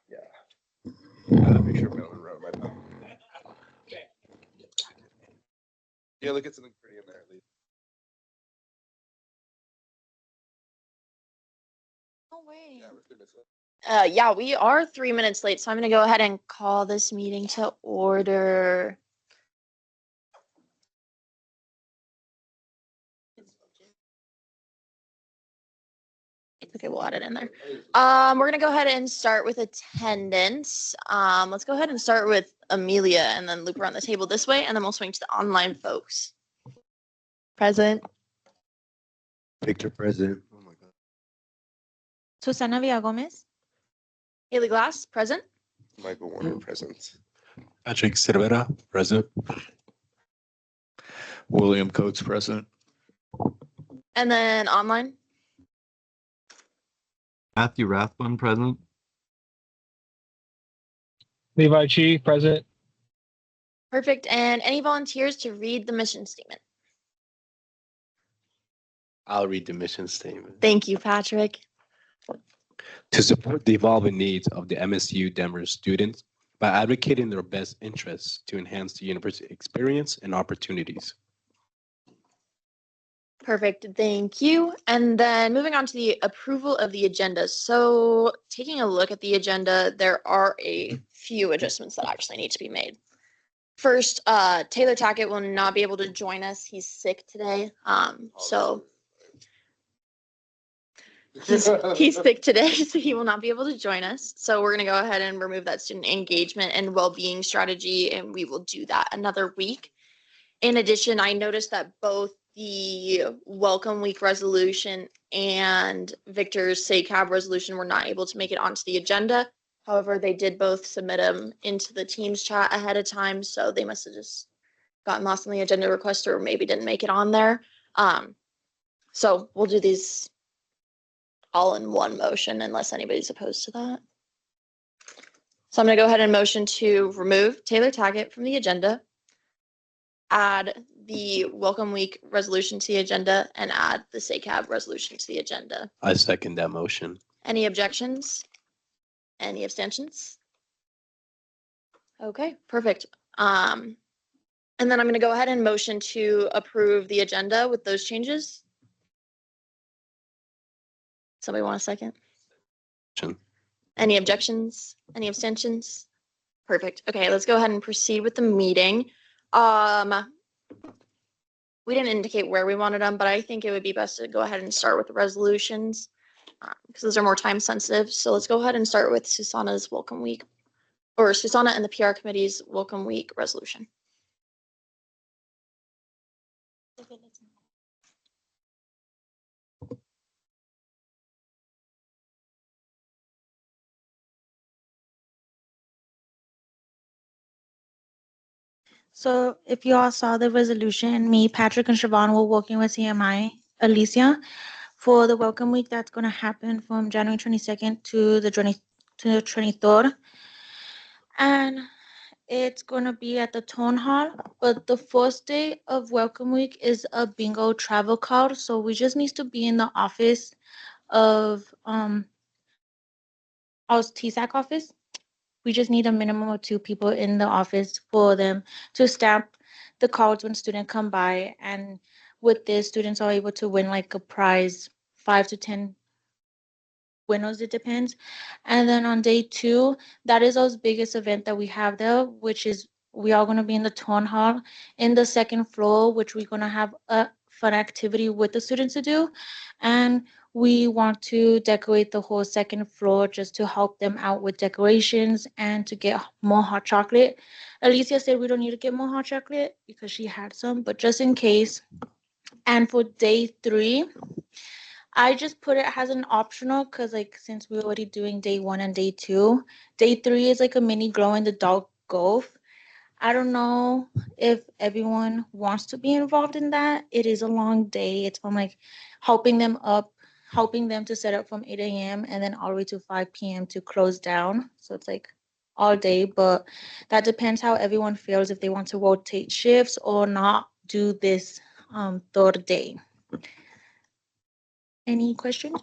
Yeah. Gotta make sure Melvin wrote my pen. Yeah, look at something pretty in there at least. No way. Yeah, we're 3 minutes late. Yeah, we are 3 minutes late, so I'm going to go ahead and call this meeting to order. Okay, we'll add it in there. We're going to go ahead and start with attendance. Let's go ahead and start with Amelia and then loop around the table this way, and then we'll swing to the online folks. Present. Victor present. Oh my God. Susana Villagomez. Haley Glass, present. Michael Warner present. Patrick Cervera, present. William Coates, present. And then online. Matthew Rathbun, present. Levi Chi, present. Perfect. And any volunteers to read the mission statement? I'll read the mission statement. Thank you, Patrick. To support the evolving needs of the MSU Denver students by advocating their best interests to enhance the university experience and opportunities. Perfect. Thank you. And then moving on to the approval of the agenda. So taking a look at the agenda, there are a few adjustments that actually need to be made. First, Taylor Tackett will not be able to join us. He's sick today. So he's sick today, so he will not be able to join us. So we're going to go ahead and remove that student engagement and well-being strategy, and we will do that another week. In addition, I noticed that both the Welcome Week resolution and Victor's SACAB resolution were not able to make it onto the agenda. However, they did both submit them into the Teams chat ahead of time, so they must have just gotten lost in the agenda request or maybe didn't make it on there. So we'll do these all in one motion unless anybody's opposed to that. So I'm going to go ahead and motion to remove Taylor Tackett from the agenda, add the Welcome Week resolution to the agenda, and add the SACAB resolution to the agenda. I second that motion. Any objections? Any abstentions? Okay, perfect. And then I'm going to go ahead and motion to approve the agenda with those changes. Somebody want a second? Any objections? Any abstentions? Perfect. Okay, let's go ahead and proceed with the meeting. We didn't indicate where we wanted them, but I think it would be best to go ahead and start with the resolutions because those are more time sensitive. So let's go ahead and start with Susana's Welcome Week, or Susana and the PR Committee's Welcome Week resolution. So if you all saw the resolution, me, Patrick, and Siobhan were working with CMI, Alicia, for the Welcome Week that's going to happen from January 22nd to the 23rd. And it's going to be at the Town Hall. But the first day of Welcome Week is a bingo travel card. So we just need to be in the office of our TSAC office. We just need a minimum of 2 people in the office for them to stamp the cards when students come by. And with this, students are able to win like a prize, 5 to 10 winners, it depends. And then on day 2, that is our biggest event that we have there, which is we are going to be in the Town Hall in the 2nd floor, which we're going to have a fun activity with the students to do. And we want to decorate the whole 2nd floor just to help them out with decorations and to get more hot chocolate. Alicia said we don't need to get more hot chocolate because she had some, but just in case. And for day 3, I just put it as an optional because like since we're already doing day 1 and day 2, day 3 is like a mini glow in the dark golf. I don't know if everyone wants to be involved in that. It is a long day. It's from like helping them to set up from 8 a.m. and then all the way to 5 p.m. to close down. So it's like all day, but that depends how everyone feels if they want to rotate shifts or not do this 3rd day. Any questions?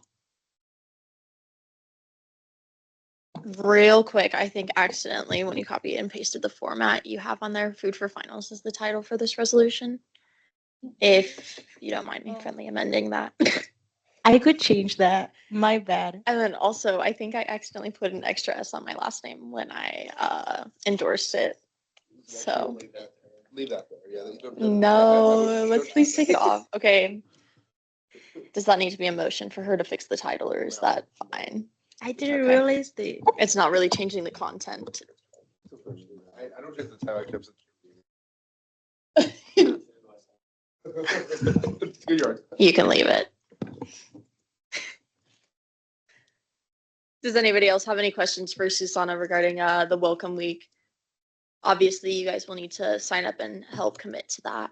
Real quick, I think accidentally when you copied and pasted the format you have on there, food for finals is the title for this resolution. If you don't mind me friendly amending that. I could change that. My bad. And then also, I think I accidentally put an extra S on my last name when I endorsed it. So Leave that there, yeah. you don't- no, you let's don't- please take it off. Okay. Does that need to be a motion for her to fix the title, or is that fine? I didn't Okay. realize that. It's not really changing the content. I don't think that's how I kept it. Good yard. You can leave it. Does anybody else have any questions for Susanna regarding the welcome week? Obviously, you guys will need to sign up and help commit to that.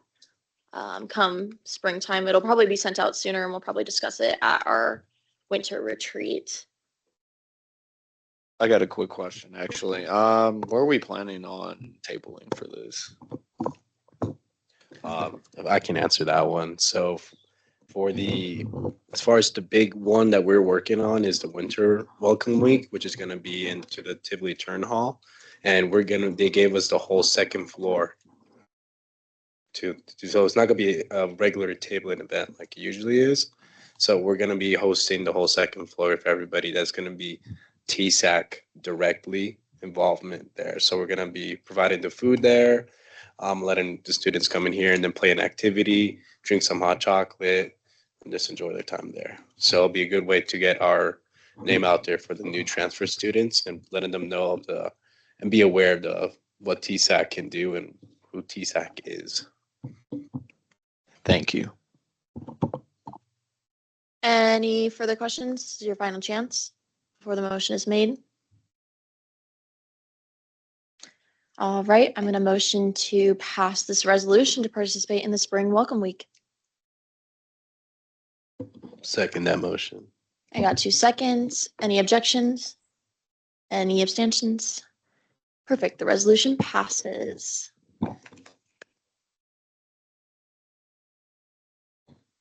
Come springtime, it'll probably be sent out sooner, and we'll probably discuss it at our winter retreat. I got a quick question, actually. Where are we planning on tabling for this? I can answer that one. So for as far as the big one that we're working on is the winter welcome week, which is going to be into the Tivoli Turn Hall. And they gave us the whole second floor so it's not going to be a regular tabling event like it usually is. So we're going to be hosting the whole second floor of everybody. That's going to be TSAC directly involvement there. So we're going to be providing the food there, letting the students come in here and then play an activity, drink some hot chocolate, and just enjoy their time there. So it'll be a good way to get our name out there for the new transfer students and letting them know and be aware of what TSAC can do and who TSAC is. Thank you. Any further questions? This is your final chance before the motion is made. All right, I'm going to motion to pass this resolution to participate in the spring welcome week. Second that motion. I got 2 seconds. Any objections? Any abstentions? Perfect. The resolution passes.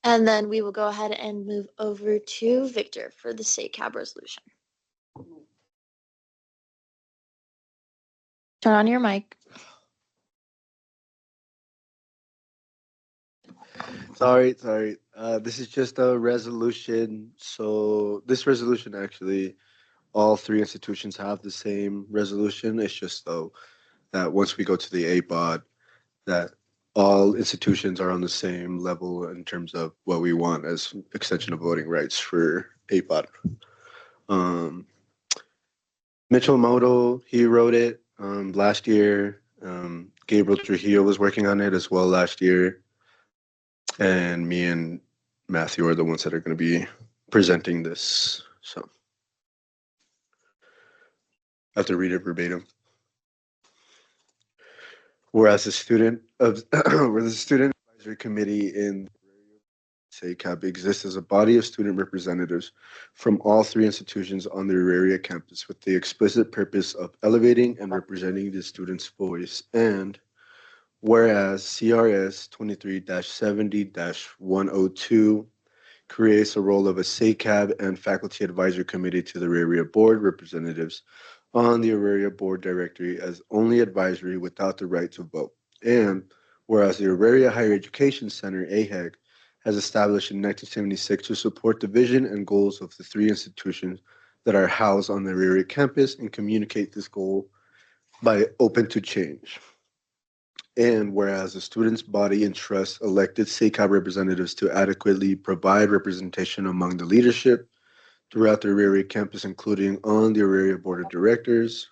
And then we will go ahead and move over to Victor for the SACAB resolution. Turn on your mic. Sorry. This is just a resolution. So this resolution actually, all 3 institutions have the same resolution. It's just though that once we go to the ABOD, that all institutions are on the same level in terms of what we want as extension of voting rights for ABOD. Mitchell Moto, he wrote it last year. Gabriel Trujillo was working on it as well last year. And me and Matthew are the ones that are going to be presenting this. So I have to read it verbatim. Whereas the student advisory committee in SACAB exists as a body of student representatives from all 3 institutions on the Auraria campus with the explicit purpose of elevating and representing the students' voice. And whereas CRS 23-70-102 creates a role of a SACAB and faculty advisory committee to the Auraria board representatives on the Auraria board directory as only advisory without the right to vote. And whereas the Auraria Higher Education Center, AHEC, has established in 1976 to support the vision and goals of the 3 institutions that are housed on the Auraria campus and communicate this goal by open to change. And whereas the students' body entrusts elected SACAB representatives to adequately provide representation among the leadership throughout the Auraria campus, including on the Auraria Board of Directors.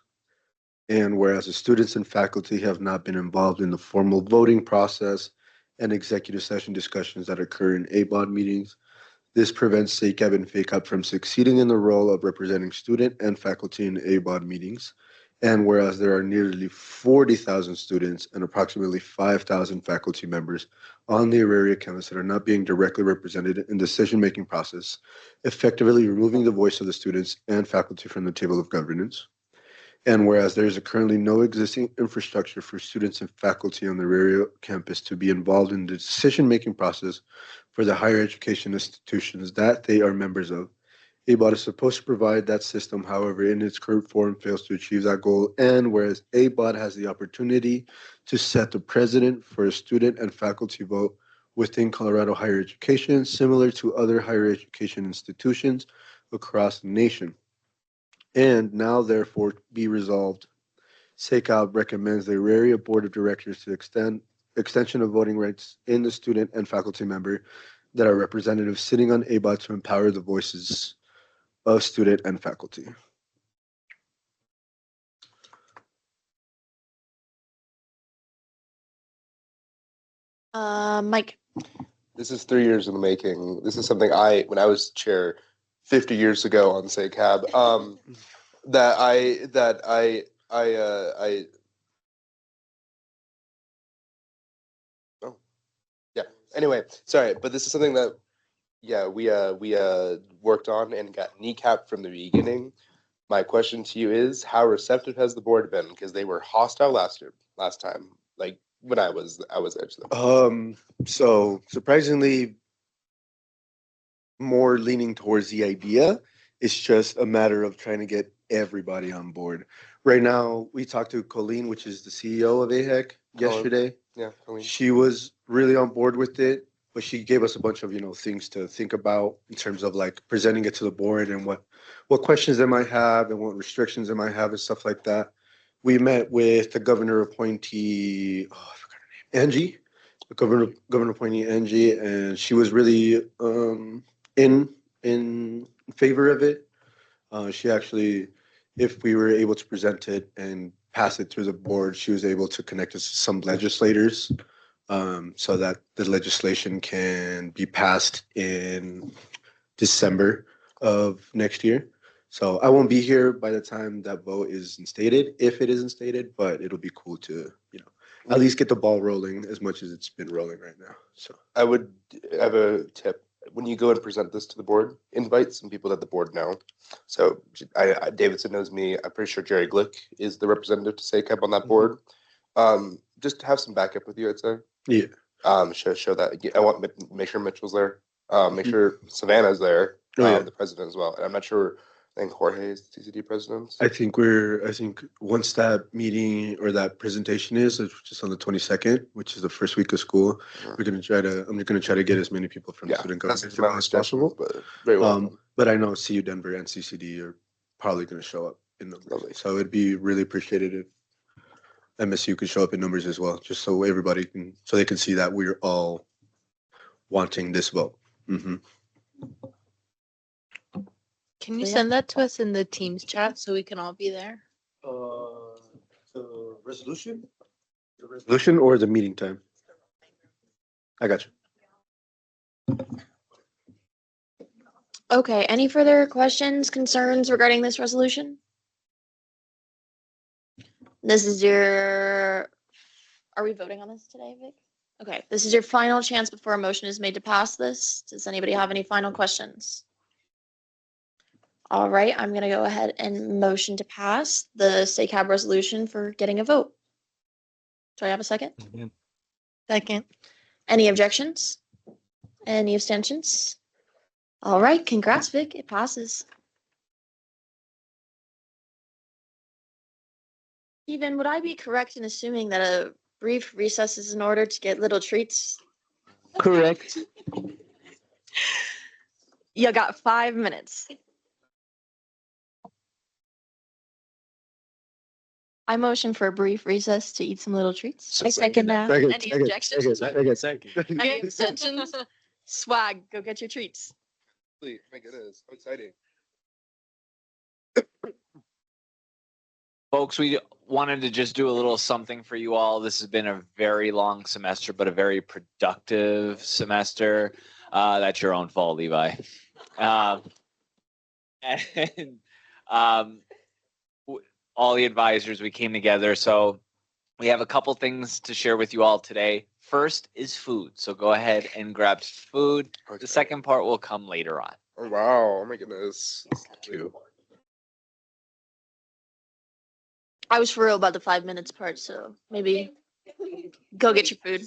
And whereas the students and faculty have not been involved in the formal voting process and executive session discussions that occur in ABOD meetings, this prevents SACAB and FACAB from succeeding in the role of representing student and faculty in ABOD meetings. And whereas there are nearly 40,000 students and approximately 5,000 faculty members on the Auraria campus that are not being directly represented in the decision-making process, effectively removing the voice of the students and faculty from the table of governance. And whereas there is currently no existing infrastructure for students and faculty on the Auraria campus to be involved in the decision-making process for the higher education institutions that they are members of, ABOT is supposed to provide that system, however, in its current form fails to achieve that goal. And whereas ABOT has the opportunity to set the president for a student and faculty vote within Colorado higher education, similar to other higher education institutions across the nation. And now therefore be resolved, SACOB recommends the Auraria Board of Directors to extension of voting rights in the student and faculty member that are representatives sitting on ABOT to empower the voices of student and faculty. Mike. This is 3 years in the making. This is something when I was chair 50 years ago on SACAB, oh, yeah. Anyway, sorry, but this is something that, yeah, we worked on and got kneecapped from the beginning. My question to you is, how receptive has the board been? Because they were hostile last time, like when I was there. So surprisingly more leaning towards the idea. It's just a matter of trying to get everybody on board. Right now, we talked to Colleen, which is the CEO of AHEC, yesterday. Yeah, Colleen. She was really on board with it, but she gave us a bunch of, things to think about in terms of like presenting it to the board and what questions they might have and what restrictions they might have and stuff like that. We met with the governor appointee, I forgot her name, Angie, the governor appointee Angie, and she was really in favor of it. She actually, if we were able to present it and pass it through the board, she was able to connect us to some legislators so that the legislation can be passed in December of next year. So I won't be here by the time that vote is instated, if it is instated, but it'll be cool to, at least get the ball rolling as much as it's been rolling right now. So I would have a tip. When you go and present this to the board, invite some people that the board know. So Davidson knows me. I'm pretty sure Jerry Glick is the representative to SACAB on that board. Just have some backup with you, I'd say. yeah. Show that. I want make sure Mitchell's there. Make sure Savannah's there. The president as well. And I'm not sure. I think Jorge is the TCD president. I think once that meeting or that presentation is, it's just on the 22nd, which is the first week of school. I'm going to try to get as many people from the student government as possible. But very welcome. But I know CU Denver and CCD are probably going to show up in numbers. So it'd be really appreciated if MSU could show up in numbers as well, just so they can see that we're all wanting this vote. Can you send that to us in the Teams chat so we can all be there? The resolution? The resolution or the meeting time? I got you. Okay, any further questions, concerns regarding this resolution? Are we voting on this today, Vic? Okay, this is your final chance before a motion is made to pass this. Does anybody have any final questions? All right, I'm gonna go ahead and motion to pass the SACAB resolution for getting a vote. Do I have a second? Second. Any objections? Any abstentions? All right, congrats, Vic. It passes. Steven, would I be correct in assuming that a brief recess is in order to get little treats? Correct. You got 5 minutes. I motion for a brief recess to eat some little treats. I second that. Any objections? Second. Any abstentions? Swag, go get your treats. My goodness, how exciting. Folks, we wanted to just do a little something for you all. This has been a very long semester, but a very productive semester. That's your own fault, Levi. All the advisors, we came together. So we have a couple things to share with you all today. First is food. So go ahead and grab food. Okay. The second part will come later on. Oh, wow. Oh, my goodness. Cute. I was for real about the 5 minutes part, so maybe go get your food.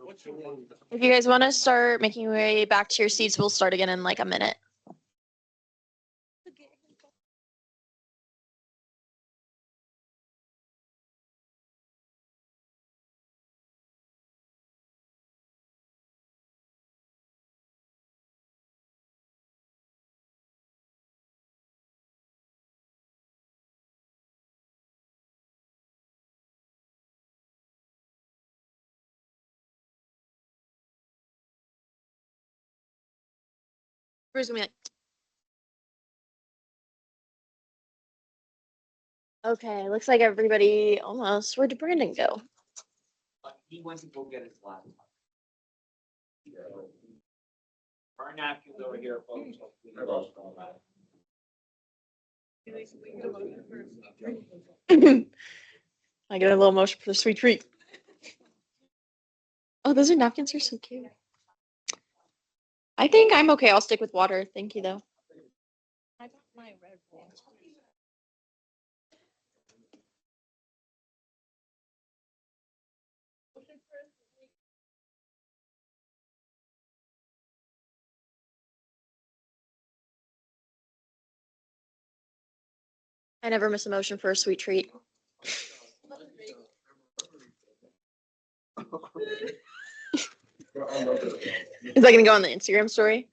If you guys want to start making your way back to your seats, we'll start again in like a minute. Where's gonna be like, okay, looks like everybody almost. Where did Brandon go? He went to go get his laptop. Our napkins over here, folks. I get a little motion for the sweet treat. Oh, those are napkins are so cute. I think I'm okay. I'll stick with water. Thank you though. I got my Red Bull. I never miss a motion for a sweet treat. Is that gonna go on the Instagram story?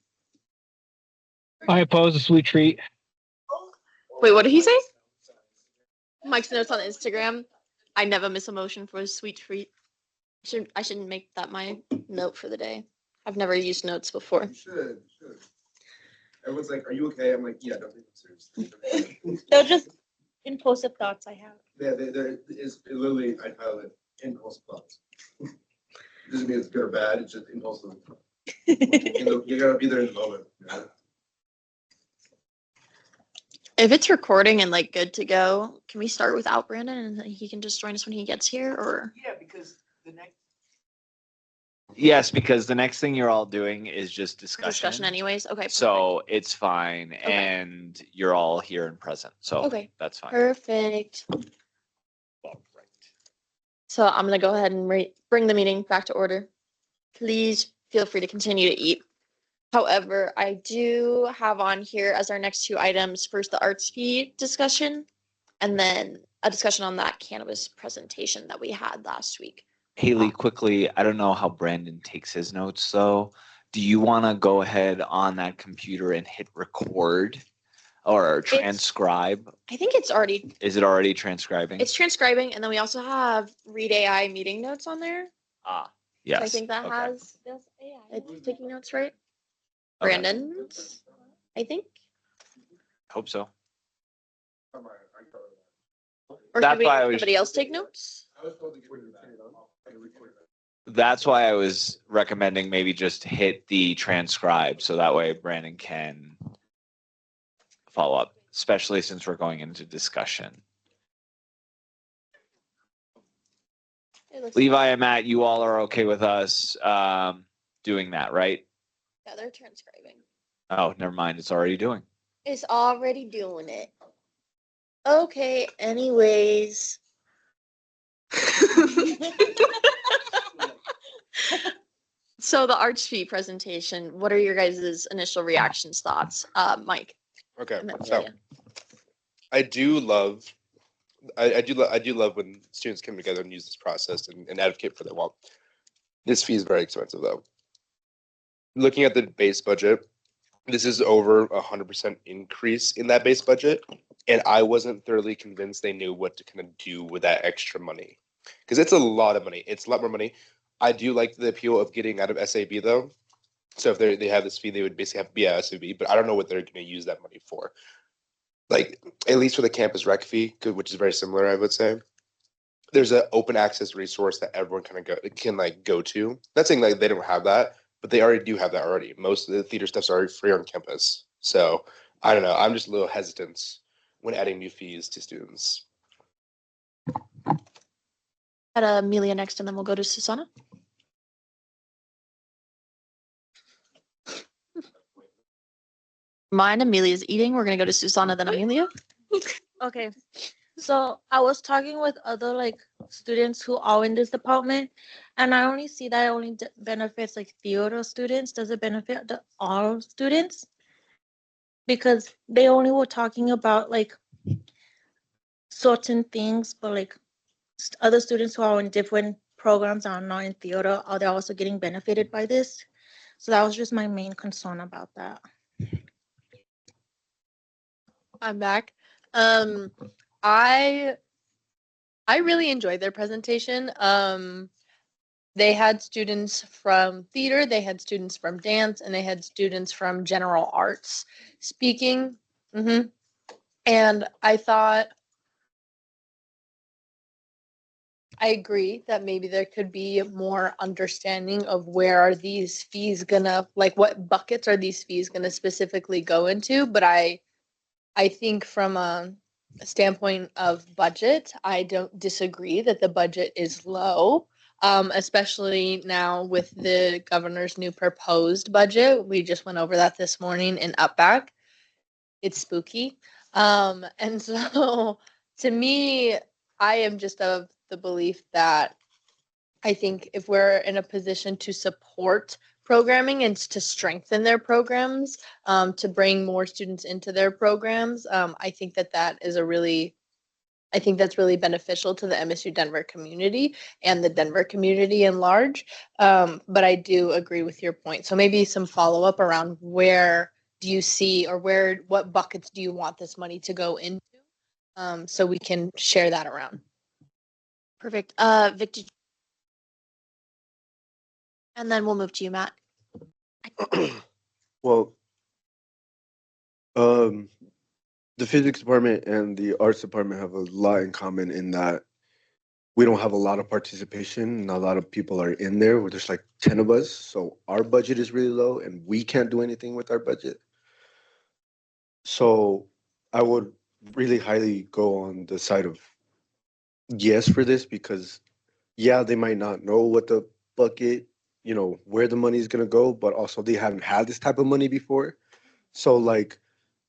I oppose a sweet treat. Wait, what did he say? Mike's notes on Instagram. I never miss a motion for a sweet treat. I shouldn't make that my note for the day. I've never used notes before. You should. Everyone's like, "Are you okay?" I'm like, "Yeah, don't take them seriously." They're just impulsive thoughts I have. Yeah, there is literally I title it impulsive thoughts. It doesn't mean it's good or bad. It's just impulsive. You gotta be there in the moment. You know? If it's recording and like good to go, can we start without Brandon and he can just join us when he gets here, or? Yeah, because the next. Yes, because the next thing you're all doing is just Discussion anyways? Okay. So it's fine, and you're all here and present, so Okay. that's fine. Perfect. All right. So I'm gonna go ahead and bring the meeting back to order. Please feel free to continue to eat. However, I do have on here as our next two items, first the arts fee discussion, and then a discussion on that cannabis presentation that we had last week. Haley, quickly, I don't know how Brandon takes his notes though. Do you want to go ahead on that computer and hit record or transcribe? I think it's already, Is it already transcribing? it's transcribing, and then we also have Read AI meeting notes on there. Ah, So yes. I think that Okay. has, it's taking notes, right? Okay. Brandon's, I think. Hope so. Or That's should we why I have was- somebody else take notes? I was told to get rid of that. That's why I was recommending maybe just hit the transcribe so that way Brandon can follow up, especially since we're going into discussion. Levi and Matt, you all are okay with us doing that, right? Yeah, they're transcribing. Oh, never mind. It's already doing. It's already doing it. Okay, anyways. So the arts fee presentation, what are your guys' initial reactions, thoughts? Mike. Okay, and then so Lydia. I do love, I do love when students come together and use this process and advocate for their well. This fee is very expensive though. Looking at the base budget, this is over 100% increase in that base budget, and I wasn't thoroughly convinced they knew what to kind of do with that extra money, because it's a lot of money. It's a lot more money. I do like the appeal of getting out of SAB though. So if they have this fee, they would basically have to be at SAB, but I don't know what they're going to use that money for. Like at least for the campus rec fee, which is very similar, I would say. There's an open access resource that everyone can go to. Not saying like they don't have that, but they already do have that already. Most of the theater stuff's already free on campus. So I don't know. I'm just a little hesitant when adding new fees to students. Got Amelia next, and then we'll go to Susanna. Mine, Amelia's eating. We're gonna go to Susanna, then Amelia. Okay. So I was talking with other like students who are in this department, and I only see that it only benefits like theater students. Does it benefit all students? Because they only were talking about like certain things, but like other students who are in different programs are not in theater, are they also getting benefited by this? So that was just my main concern about that. I'm back. Um, I really enjoyed their presentation. They had students from theater, they had students from dance, and they had students from general arts speaking. And I thought, I agree that maybe there could be more understanding of where are these fees gonna, like what buckets are these fees gonna specifically go into? But I think from a standpoint of budget, I don't disagree that the budget is low, especially now with the governor's new proposed budget. We just went over that this morning in Upback. It's spooky. And so to me, I am just of the belief that I think if we're in a position to support programming and to strengthen their programs, to bring more students into their programs, I think that is I think that's really beneficial to the MSU Denver community and the Denver community in large. But I do agree with your point. So maybe some follow up around where do you see or what buckets do you want this money to go into? So we can share that around. Perfect. Victor, and then we'll move to you, Matt. Well, the physics department and the arts department have a lot in common in that we don't have a lot of participation and a lot of people are in there. There's like 10 of us. So our budget is really low and we can't do anything with our budget. So I would really highly go on the side of yes for this because yeah, they might not know what the bucket, where the money is going to go, but also they haven't had this type of money before. So like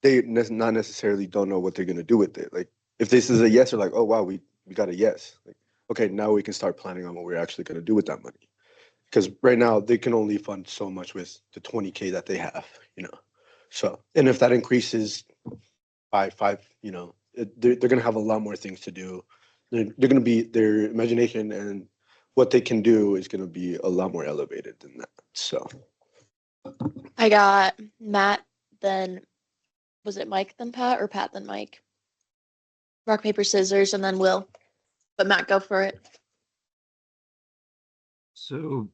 they not necessarily don't know what they're going to do with it. Like if this is a yes, they're like, oh wow, we got a yes. Like, okay, now we can start planning on what we're actually going to do with that money. Because right now they can only fund so much with the 20K that they have. So, and if that increases by five, they're going to have a lot more things to do. They're going to be, their imagination and what they can do is going to be a lot more elevated than that. So I got Matt, then was it Mike, then Pat, or Pat, then Mike? Rock, paper, scissors, and then Will. But Matt, go for it. So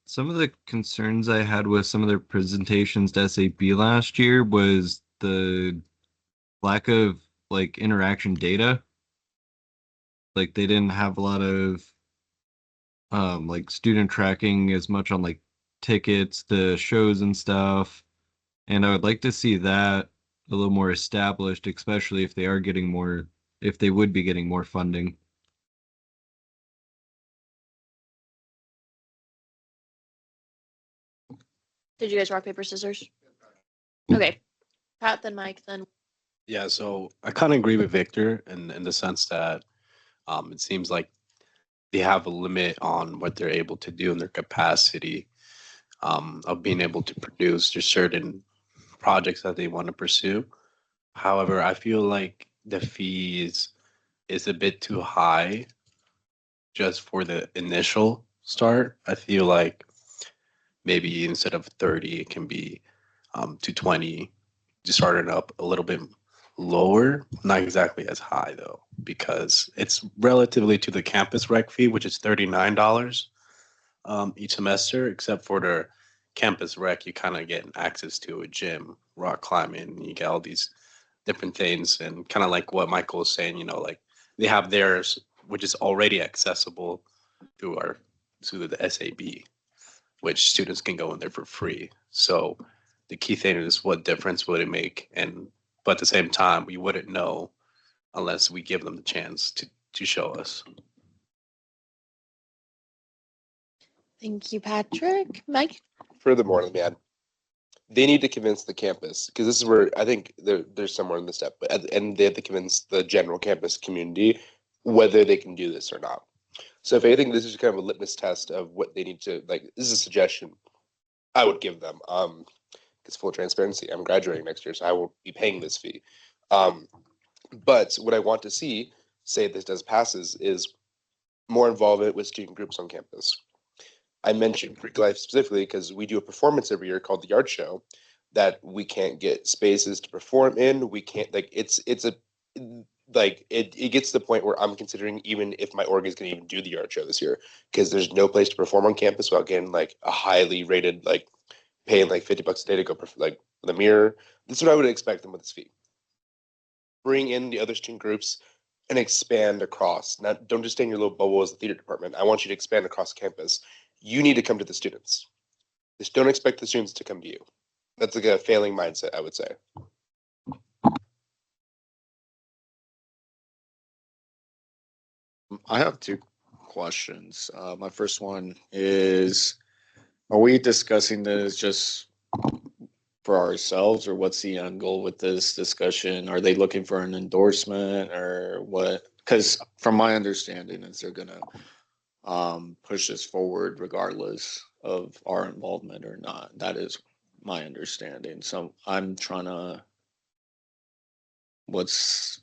some of the concerns I had with some of their presentations to SAB last year was the lack of like interaction data. Like they didn't have a lot of like student tracking as much on like tickets to shows and stuff. And I would like to see that a little more established, especially if they are getting more, if they would be getting more funding. Did you guys rock, paper, scissors? Okay. Pat, then Mike, then Yeah, so I kind of agree with Victor in the sense that it seems like they have a limit on what they're able to do in their capacity of being able to produce. There's certain projects that they want to pursue. However, I feel like the fees is a bit too high just for the initial start. I feel like maybe instead of 30, it can be 220, just starting up a little bit lower, not exactly as high though, because it's relatively to the campus rec fee, which is $39 each semester, except for the campus rec, you kind of get access to a gym, rock climbing, you get all these different things, and kind of like what Michael was saying, like they have theirs, which is already accessible through the SAB, which students can go in there for free. So the key thing is what difference would it make? But at the same time, we wouldn't know unless we give them the chance to show us. thank you, Patrick. Mike? Furthermore, let me add, they need to convince the campus, because this is where I think there's somewhere in the step, but at the end they have to convince the general campus community whether they can do this or not. So if anything, this is kind of a litmus test of what they need to, like, this is a suggestion I would give them. Because full transparency, I'm graduating next year, so I won't be paying this fee. But what I want to see, say this does passes, is more involvement with student groups on campus. I mentioned Greek life specifically because we do a performance every year called the Yard Show that we can't get spaces to perform in. We can't, like, it's a, like, it gets to the point where I'm considering even if my org is going to even do the Yard Show this year, because there's no place to perform on campus without getting like a highly rated, like paying like $50 a day to go like the mirror. This is what I would expect them with this fee. Bring in the other student groups and expand across. Don't just stay in your little bubble as the theater department. I want you to expand across campus. You need to come to the students. Just don't expect the students to come to you. That's like a failing mindset, I would say. I have two questions. My first one is, are we discussing this just for ourselves, or what's the end goal with this discussion? Are they looking for an endorsement or what? Because from my understanding is they're gonna push this forward regardless of our involvement or not. That is my understanding. So I'm trying to, what's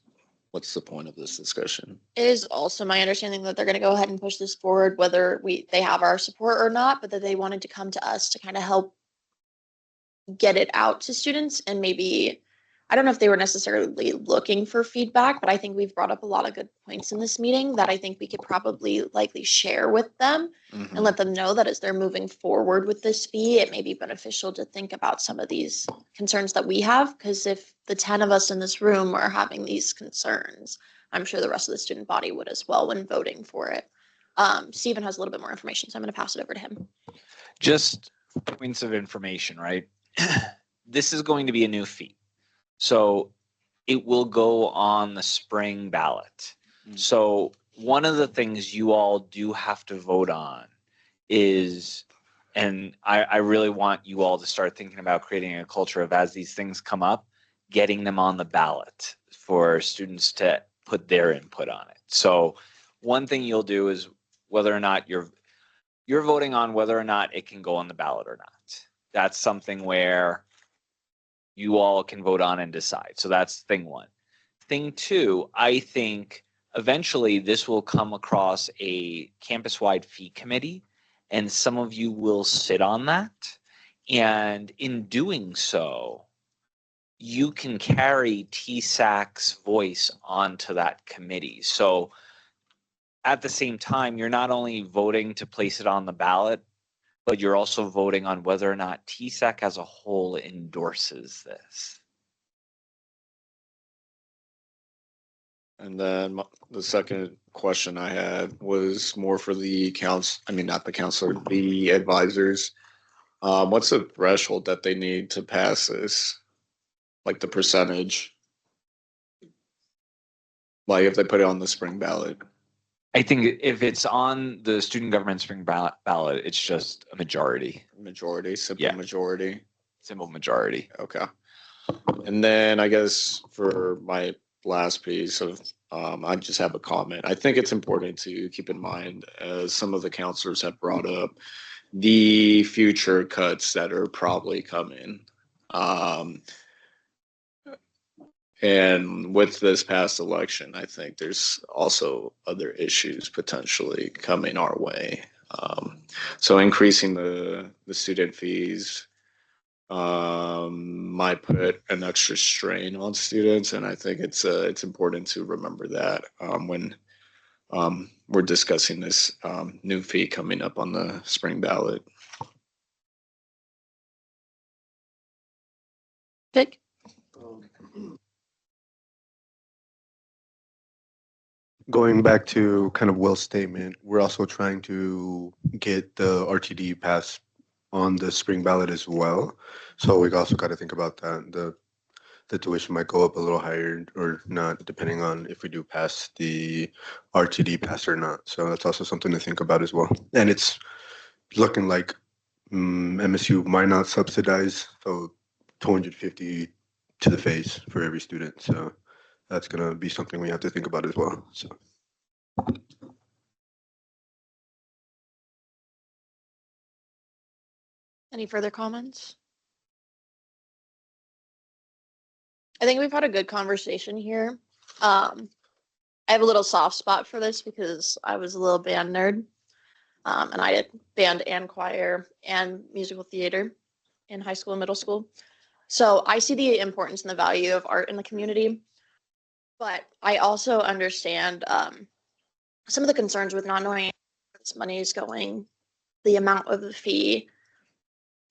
the point of this discussion? It is also my understanding that they're going to go ahead and push this forward, whether they have our support or not, but that they wanted to come to us to kind of help get it out to students. And maybe, I don't know if they were necessarily looking for feedback, but I think we've brought up a lot of good points in this meeting that I think we could probably likely share with them and let them know that as they're moving forward with this fee, it may be beneficial to think about some of these concerns that we have. Because if the 10 of us in this room are having these concerns, I'm sure the rest of the student body would as well when voting for it. Stephen has a little bit more information, so I'm going to pass it over to him. Just points of information, right? This is going to be a new fee. So it will go on the spring ballot. So one of the things you all do have to vote on is, and I really want you all to start thinking about creating a culture of, as these things come up, getting them on the ballot for students to put their input on it. So one thing you'll do is whether or not you're voting on whether or not it can go on the ballot or not. That's something where you all can vote on and decide. So that's thing one. Thing two, I think eventually this will come across a campus-wide fee committee, and some of you will sit on that. And in doing so, you can carry TSAC's voice onto that committee. So at the same time, you're not only voting to place it on the ballot, but you're also voting on whether or not TSAC as a whole endorses this. And then the second question I had was more for the not the counselor, the advisors. What's the threshold that they need to pass this? Like the percentage? Like if they put it on the spring ballot? I think if it's on the student government spring ballot, it's just a majority. Simple majority. Simple majority. Okay. And then I guess for my last piece of, I just have a comment. I think it's important to keep in mind, as some of the counselors have brought up, the future cuts that are probably coming. And with this past election, I think there's also other issues potentially coming our way. So increasing the student fees might put an extra strain on students, and I think it's important to remember that when we're discussing this new fee coming up on the spring ballot. Vic? Going back to kind of Will's statement, we're also trying to get the RTD pass on the spring ballot as well. So we also got to think about that. The tuition might go up a little higher or not, depending on if we do pass the RTD pass or not. So that's also something to think about as well. And it's looking like MSU might not subsidize, so 250 to the face for every student. So that's gonna be something we have to think about as well. So Any further comments? I think we've had a good conversation here. I have a little soft spot for this because I was a little band nerd. And I did band and choir and musical theater in high school and middle school. So I see the importance and the value of art in the community. But I also understand some of the concerns with not knowing where this money is going, the amount of the fee,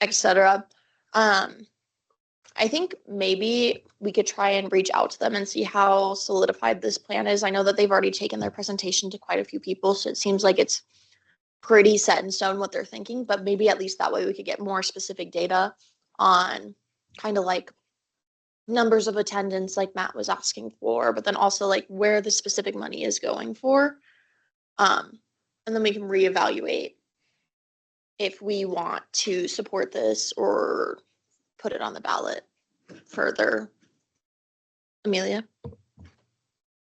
etc. I think maybe we could try and reach out to them and see how solidified this plan is. I know that they've already taken their presentation to quite a few people, so it seems like it's pretty set in stone what they're thinking, but maybe at least that way we could get more specific data on kind of like numbers of attendance like Matt was asking for, but then also like where the specific money is going for. And then we can reevaluate if we want to support this or put it on the ballot further. Amelia?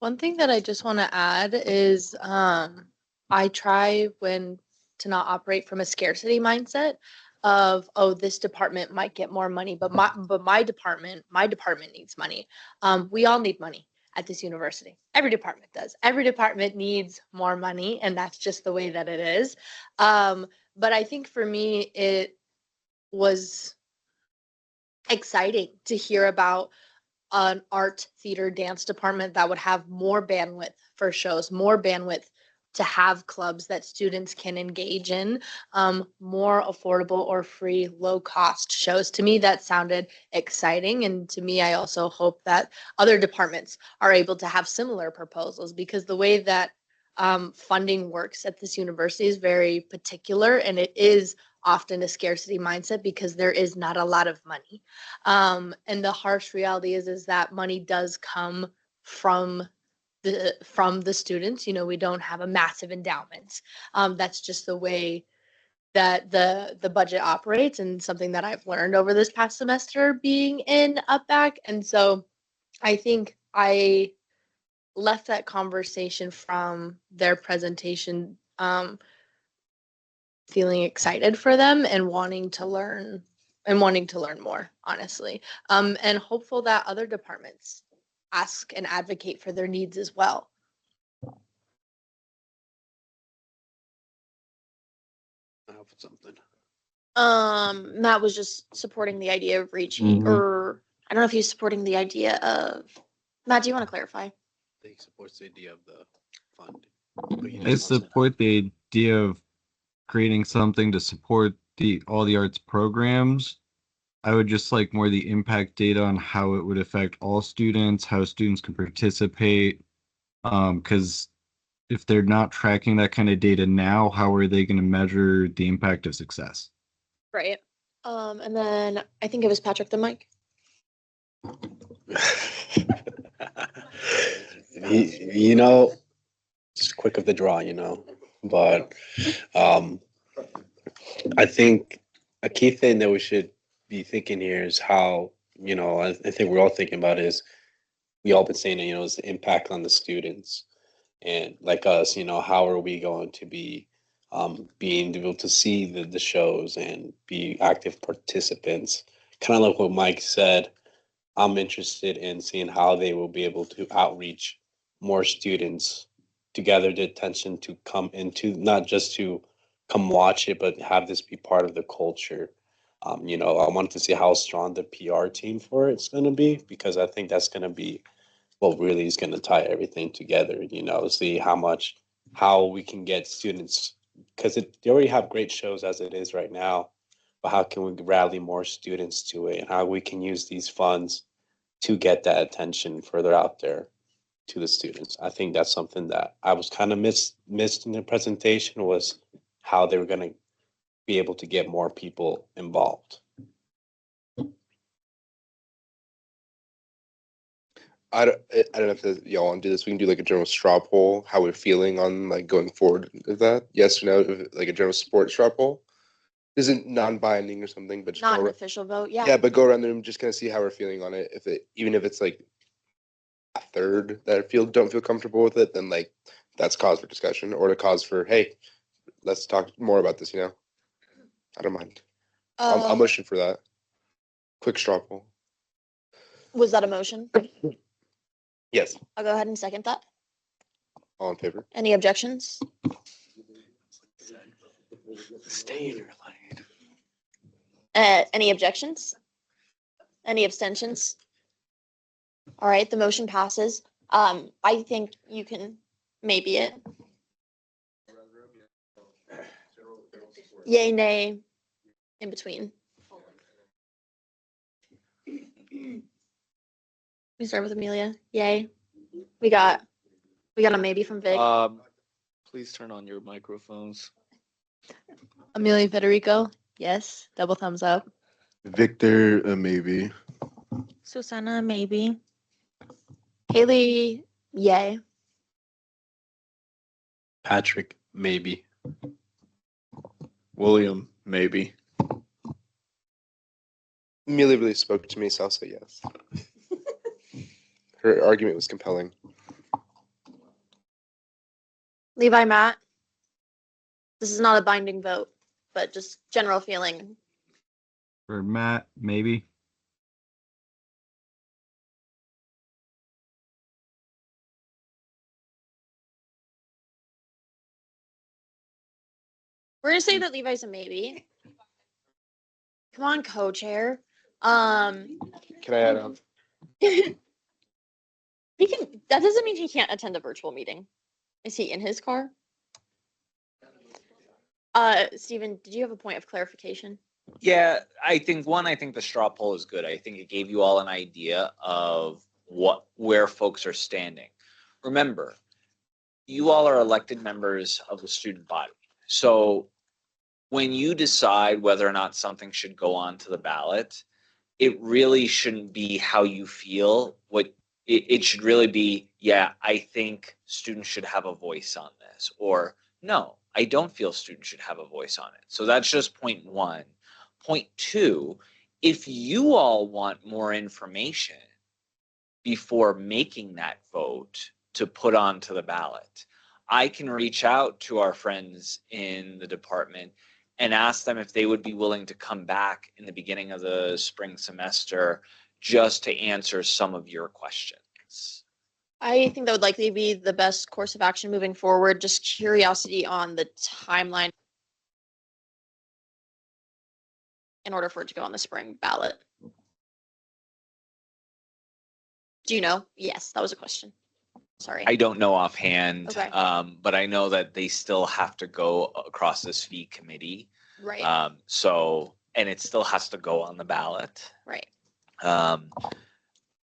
One thing that I just want to add is I try when to not operate from a scarcity mindset of, oh, this department might get more money, but my department needs money. We all need money at this university. Every department does. Every department needs more money, and that's just the way that it is. But I think for me, it was exciting to hear about an art, theater, dance department that would have more bandwidth for shows, more bandwidth to have clubs that students can engage in, more affordable or free, low cost shows. To me, that sounded exciting. And to me, I also hope that other departments are able to have similar proposals, because the way that funding works at this university is very particular, and it is often a scarcity mindset because there is not a lot of money. And the harsh reality is that money does come from the students. You know, we don't have a massive endowment. That's just the way that the budget operates, and something that I've learned over this past semester being in UpBack. And so I think I left that conversation from their presentation feeling excited for them and wanting to learn more, honestly, and hopeful that other departments ask and advocate for their needs as well. I have something. Matt was just supporting the idea of reaching, or I don't know if he's supporting the idea of, Matt, do you want to clarify? He supports the idea of the fund. I support the idea of creating something to support all the arts programs. I would just like more the impact data on how it would affect all students, how students can participate. Because if they're not tracking that kind of data now, how are they going to measure the impact of success? Right. And then I think it was Patrick the mic. You know, just quick of the draw, you know, but I think a key thing that we should be thinking here is how, you know, I think we're all thinking about is we all been saying it, you know, is the impact on the students. And like us, you know, how are we going to be being able to see the shows and be active participants? Kind of like what Mike said, I'm interested in seeing how they will be able to outreach more students to gather the attention to come into, not just to come watch it, but have this be part of the culture. You know, I want to see how strong the PR team for it's going to be, because I think that's going to be what really is going to tie everything together. You know, see how we can get students, because they already have great shows as it is right now, but how can we rally more students to it, and how we can use these funds to get that attention further out there to the students. I think that's something that I was kind of missed in the presentation, was how they were going to be able to get more people involved. I don't know if y'all want to do this. We can do like a general straw poll, how we're feeling on like going forward with that. Yes or no, like a general support straw poll. isn't non-binding or something, but just Not go an ar- official vote, yeah, yeah. but go around the room, just kind of see how we're feeling on it. Even if it's like a third that don't feel comfortable with it, then like that's cause for discussion or a cause for, hey, let's talk more about this. I don't mind. I'll motion for that. Quick straw poll. Was that a motion? Yes. I'll go ahead and second that. All in favor? Any objections? Stay in your lane. Any objections? Any abstentions? All right, the motion passes. I think you can maybe it. Yay, nay, in between. We start with Amelia. Yay. We got a maybe from Vic. Please turn on your microphones. Amelia Federico, yes. Double thumbs up. Victor, maybe. Susanna, maybe. Haley, yay. Patrick, maybe. William, maybe. Amelia really spoke to me, so I'll say yes. Her argument was compelling. Levi, Matt. This is not a binding vote, but just general feeling. For Matt, maybe. We're gonna say that Levi's a maybe. Come on, co-chair. Can I add on? He can. That doesn't mean he can't attend a virtual meeting. Is he in his car? Stephen, did you have a point of clarification? Yeah, I think the straw poll is good. I think it gave you all an idea of where folks are standing. Remember, you all are elected members of the student body. So when you decide whether or not something should go on to the ballot, it really shouldn't be how you feel. It should really be, yeah, I think students should have a voice on this, or no, I don't feel students should have a voice on it. So that's just point one. Point two, if you all want more information before making that vote to put onto the ballot, I can reach out to our friends in the department and ask them if they would be willing to come back in the beginning of the spring semester just to answer some of your questions. I think that would likely be the best course of action moving forward. Just curiosity on the timeline in order for it to go on the spring ballot. Do you know? Yes, that was a question. Sorry. I don't know offhand, Okay. but I know that they still have to go across this fee committee. Right. And it still has to go on the ballot. Right. Um,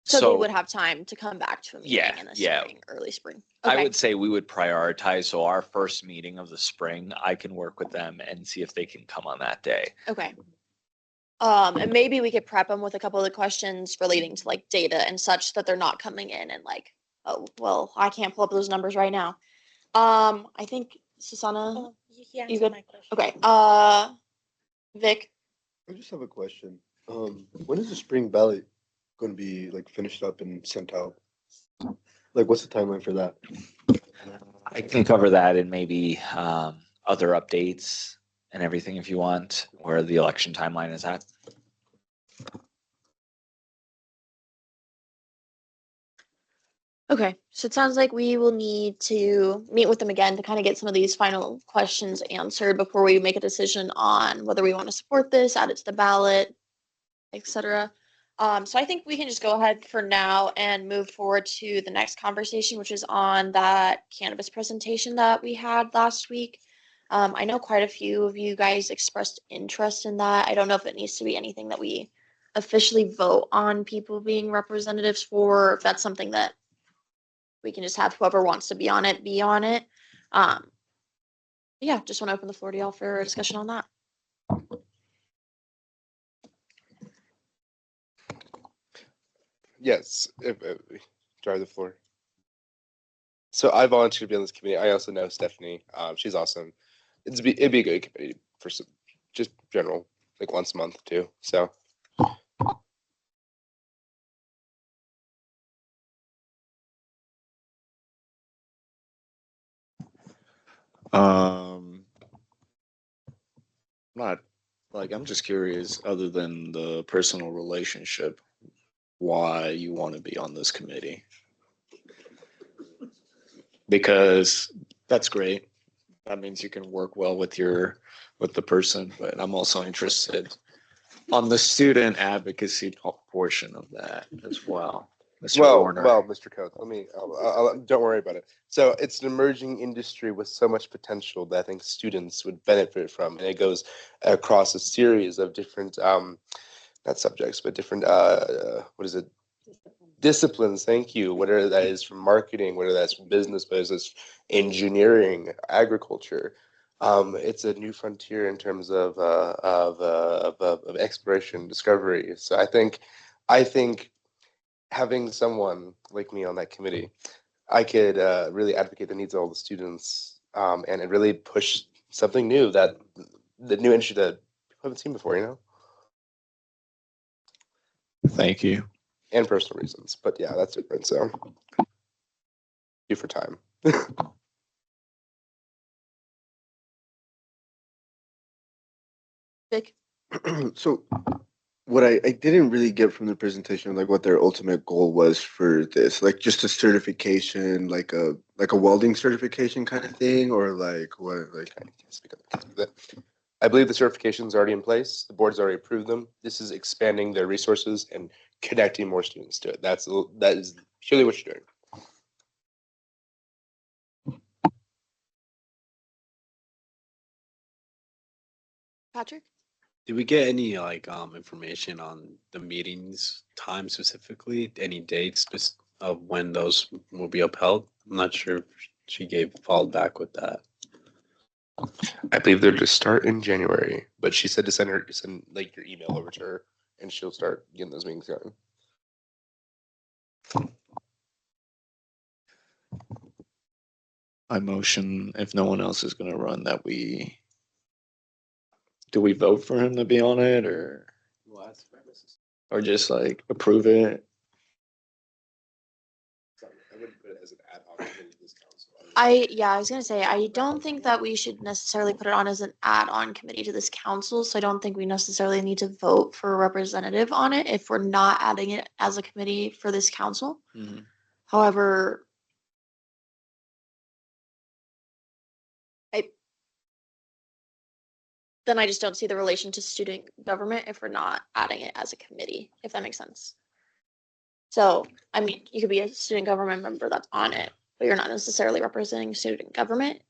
So they would have time to come back to a meeting Yeah, in the yeah. spring, early spring. I Okay. would say we would prioritize. So our first meeting of the spring, I can work with them and see if they can come on that day. Okay. And maybe we could prep them with a couple of the questions relating to like data and such that they're not coming in and like, oh, well, I can't pull up those numbers right now. I think Susanna, He you answered good? my question. Okay. Vic, I just have a question. When is the spring ballot going to be like finished up and sent out? Like, what's the timeline for that? I can cover that in maybe other updates and everything if you want, where the election timeline is at. okay, so it sounds like we will need to meet with them again to kind of get some of these final questions answered before we make a decision on whether we want to support this, add it to the ballot, etc. So I think we can just go ahead for now and move forward to the next conversation, which is on that cannabis presentation that we had last week. I know quite a few of you guys expressed interest in that. I don't know if it needs to be anything that we officially vote on people being representatives for, or if that's something that we can just have whoever wants to be on it, be on it. Yeah, just want to open the floor to y'all for a discussion on that. Yes, drive the floor. So I volunteered to be on this committee. I also know Stephanie. She's awesome. It'd be a good committee for just general, like once a month too. So Not like I'm just curious, other than the personal relationship, why you want to be on this committee. Because that's great. That means you can work well with the person, but I'm also interested on the student advocacy portion of that as well. Mr. Warner. well, Mr. Coates, don't worry about it. So it's an emerging industry with so much potential that I think students would benefit from, and it goes across a series of different, not subjects, but different, what is it? Disciplines. Thank you. Whether that is from marketing, whether that's from business, whether it's engineering, agriculture. It's a new frontier in terms of exploration, discovery. So I think having someone like me on that committee, I could really advocate the needs of all the students, and really push something new, that the new industry that people haven't seen before, you know, Thank you. and personal reasons. But yeah, that's different. So, you for time. Vic? So what I didn't really get from the presentation, like what their ultimate goal was for this, like just a certification, like a welding certification kind of thing, or like what, like. I can't speak up. I believe the certification is already in place. The board's already approved them. This is expanding their resources and connecting more students to it. That is purely what you're doing. Patrick? Did we get any like information on the meetings time specifically? Any dates of when those will be upheld? I'm not sure if she followed back with that. I believe they're to start in January, but she said to send like your email over to her, and she'll start getting those meetings going. I motion, if no one else is gonna run, that do we vote for him to be on it, or just like approve it? I wouldn't put it as an ad hoc committee to this council. I was gonna say, I don't think that we should necessarily put it on as an add-on committee to this council, so I don't think we necessarily need to vote for a representative on it if we're not adding it as a committee for this council. Mhm. However, then I just don't see the relation to student government if we're not adding it as a committee, if that makes sense. So, I mean, you could be a student government member that's on it, but you're not necessarily representing student government.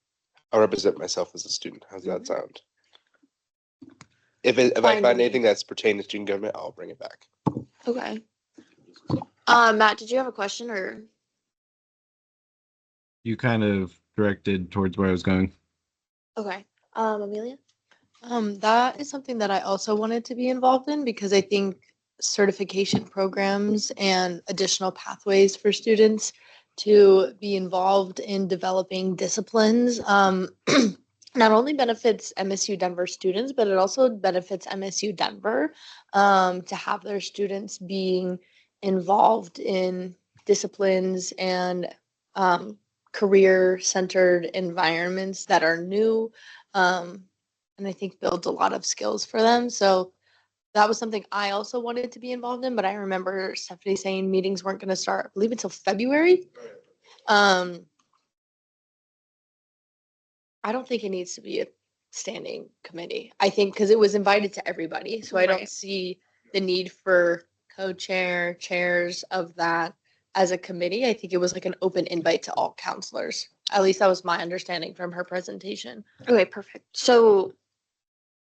I'll represent myself as a student. How's that sound? If I Fine with find me. anything that's pertaining to student government, I'll bring it back. Okay. Matt, did you have a question or? You kind of directed towards where I was going. Okay. Amelia? That is something that I also wanted to be involved in because I think certification programs and additional pathways for students to be involved in developing disciplines not only benefits MSU Denver students, but it also benefits MSU Denver to have their students being involved in disciplines and career-centered environments that are new. And I think builds a lot of skills for them. So that was something I also wanted to be involved in, but I remember Stephanie saying meetings weren't going to start, I believe, until February. I don't think it needs to be a standing committee. I think because it was invited to everybody, so I don't Right. see the need for chairs of that as a committee. I think it was like an open invite to all counselors. At least that was my understanding from her presentation. Okay, perfect. So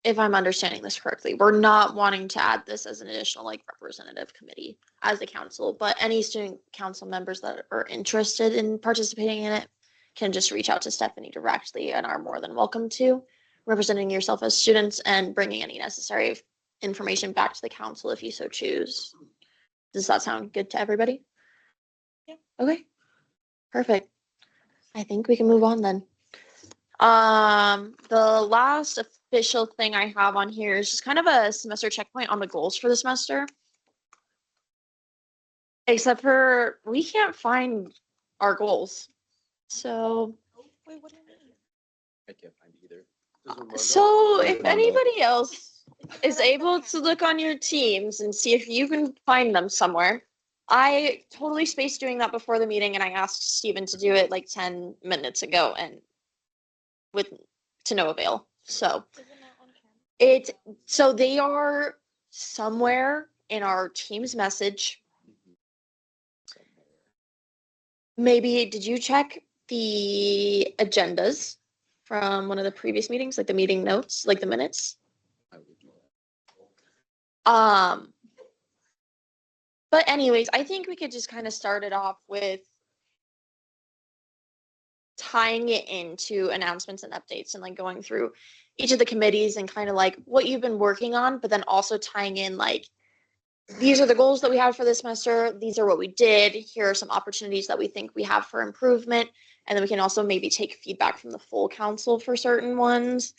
if I'm understanding this correctly, we're not wanting to add this as an additional like representative committee as the council, but any student council members that are interested in participating in it can just reach out to Stephanie directly and are more than welcome to, representing yourself as students and bringing any necessary information back to the council if you so choose. Does that sound good to everybody? Yeah. Okay. Perfect. I think we can move on then. The last official thing I have on here is just kind of a semester checkpoint on the goals for the semester. Except for we can't find our goals. So, wait, what do you mean? I can't find either. So if anybody else is able to look on your teams and see if you can find them somewhere. I totally spaced doing that before the meeting and I asked Steven to do it like 10 minutes ago and with to no avail. So so they are somewhere in our team's message. Maybe did you check the agendas from one of the previous meetings, like the meeting notes, like the minutes? But anyways, I think we could just kind of start it off with tying it into announcements and updates and like going through each of the committees and kind of like what you've been working on, but then also tying in like these are the goals that we have for this semester. These are what we did. Here are some opportunities that we think we have for improvement. And then we can also maybe take feedback from the full council for certain ones.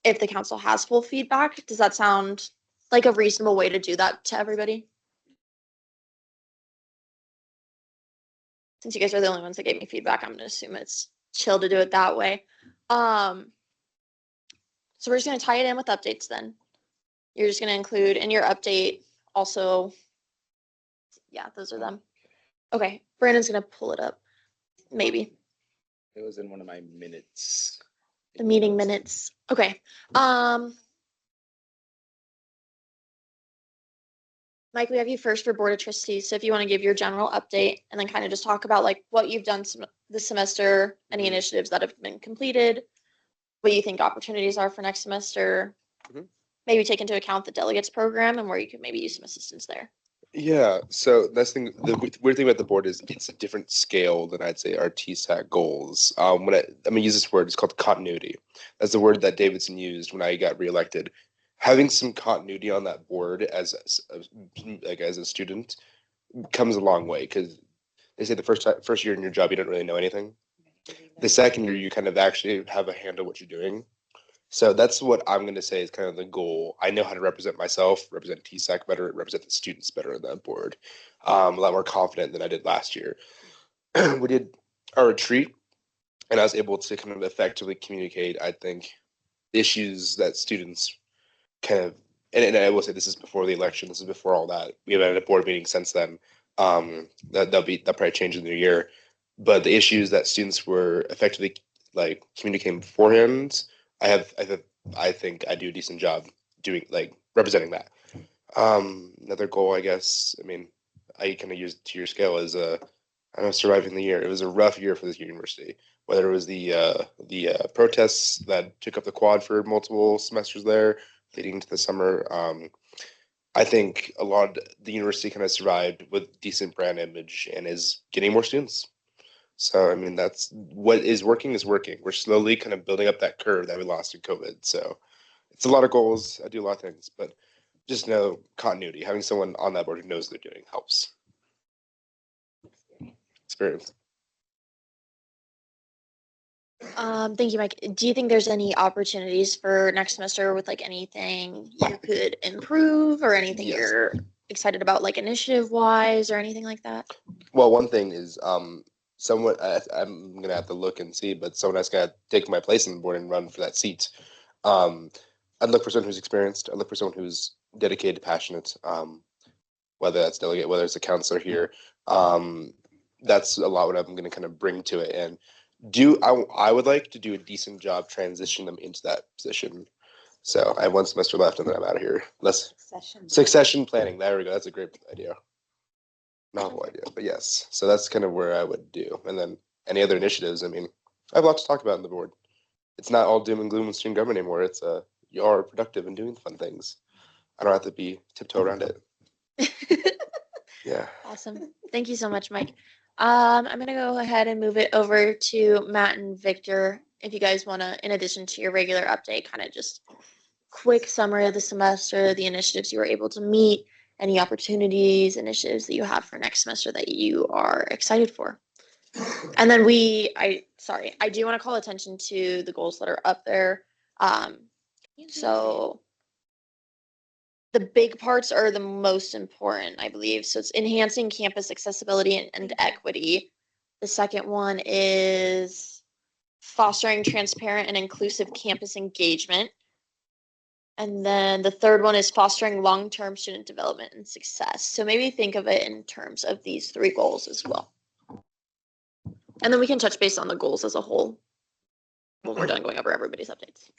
If the council has full feedback, does that sound like a reasonable way to do that to everybody? Since you guys are the only ones that gave me feedback, I'm going to assume it's chill to do it that way. So we're just going to tie it in with updates then. You're just going to include in your update also, yeah, those are them. Okay, Brandon's going to pull it up, maybe. It was in one of my minutes. The meeting minutes. Okay. Mike, we have you first for Board of Trustees. So if you want to give your general update and then kind of just talk about like what you've done this semester, any initiatives that have been completed, what you think opportunities are for next semester, maybe take into account the delegates program and where you could maybe use some assistance there. Yeah, so that's the weird thing about the board is it's a different scale than I'd say our TSAC goals. When I'm gonna use this word, it's called continuity. That's the word that Davidson used when I got reelected. Having some continuity on that board as a student comes a long way because they say the first year in your job you don't really know anything. The second year you kind of actually have a handle what you're doing. So that's what I'm going to say is kind of the goal. I know how to represent myself, represent TSAC better, represent the students better on that board. A lot more confident than I did last year. We did our retreat, and I was able to kind of effectively communicate, I think, issues that students kind of, and I will say this is before the election, this is before all that. We haven't had a board meeting since then. That'll probably change in the new year. But the issues that students were effectively like communicating beforehand, I think I do a decent job doing like representing that. Another goal, I guess, I mean, I kind of used to your scale as I don't know, surviving the year. It was a rough year for this university. Whether it was the protests that took up the quad for multiple semesters there, leading into the summer. I think a lot of the university kind of survived with decent brand image and is getting more students. So, I mean, that's what is working is working. We're slowly kind of building up that curve that we lost in COVID. So it's a lot of goals. I do a lot of things, but just know continuity. Having someone on that board who knows what they're doing helps. Experience. Thank you, Mike. Do you think there's any opportunities for next semester with like anything you could improve or anything Yes. you're excited about, like initiative wise or anything like that? Well, one thing is someone I'm gonna have to look and see, but someone that's gonna take my place on the board and run for that seat. I'd look for someone who's experienced. I'd look for someone who's dedicated, passionate. Whether that's delegate, whether it's a counselor here, that's a lot what I'm gonna kind of bring to it. And I would like to do a decent job transitioning them into that position. So I have one semester left, and then I'm out of here. Succession planning. There we go. That's a great idea. Novel idea, but yes. So that's kind of where I would do. And then any other initiatives, I mean, I have a lot to talk about in the board. It's not all doom and gloom with student government anymore. It's you are productive and doing fun things. I don't have to be tiptoe around it. Yeah. Awesome. Thank you so much, Mike. I'm gonna go ahead and move it over to Matt and Victor. If you guys wanna, in addition to your regular update, kind of just quick summary of the semester, the initiatives you were able to meet, any opportunities, initiatives that you have for next semester that you are excited for. And then I do want to call attention to the goals that are up there. So the big parts are the most important, I believe. So it's enhancing campus accessibility and equity. The second one is fostering transparent and inclusive campus engagement. And then the third one is fostering long-term student development and success. So maybe think of it in terms of these three goals as well. And then we can touch base on the goals as a whole when we're done going over everybody's updates.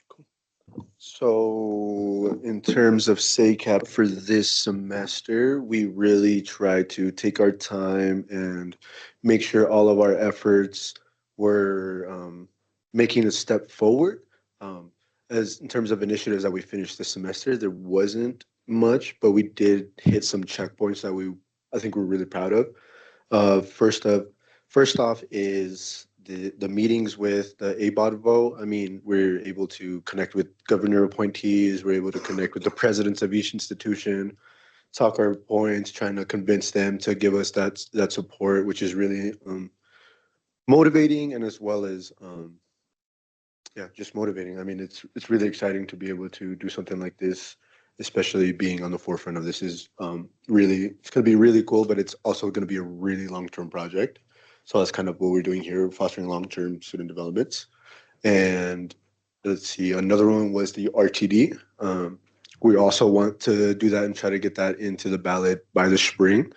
So in terms of SACAP for this semester, we really try to take our time and make sure all of our efforts were making a step forward. As in terms of initiatives that we finished this semester, there wasn't much, but we did hit some checkpoints that I think we're really proud of. First off is the meetings with the ABOT vote. I mean, we're able to connect with governor appointees. We're able to connect with the presidents of each institution, talk our points, trying to convince them to give us that support, which is really motivating, and as well as just motivating. I mean, it's really exciting to be able to do something like this, especially being on the forefront of this. Is really, it's going to be really cool, but it's also going to be a really long-term project. So that's kind of what we're doing here, fostering long-term student developments. And let's see, another one was the RTD. We also want to do that and try to get that into the ballot by the spring,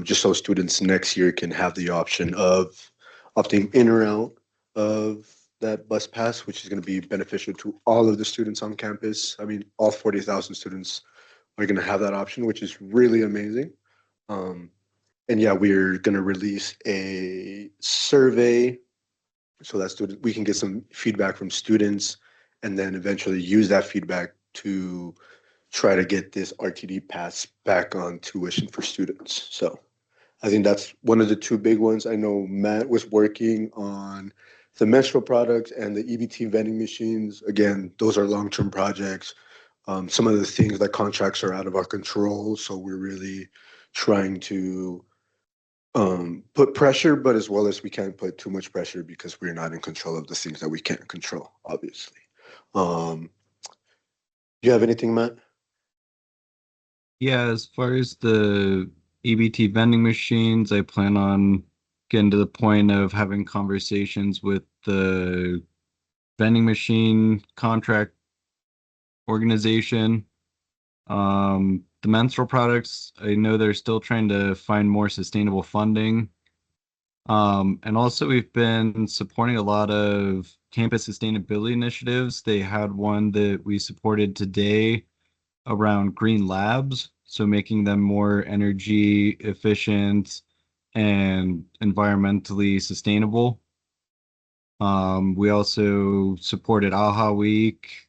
just so students next year can have the option of opting in or out of that bus pass, which is going to be beneficial to all of the students on campus. I mean, all 40,000 students are going to have that option, which is really amazing. And yeah, we're going to release a survey so that we can get some feedback from students and then eventually use that feedback to try to get this RTD pass back on tuition for students. So I think that's one of the two big ones. I know Matt was working on the menstrual products and the EBT vending machines. Again, those are long-term projects. Some of the things like contracts are out of our control. So we're really trying to put pressure, but as well as we can't put too much pressure because we're not in control of the things that we can't control, obviously. Do you have anything, Matt? Yeah, as far as the EBT vending machines, I plan on getting to the point of having conversations with the vending machine contract organization. The menstrual products, I know they're still trying to find more sustainable funding. And also we've been supporting a lot of campus sustainability initiatives. They had one that we supported today around green labs, so making them more energy efficient and environmentally sustainable. We also supported AHA Week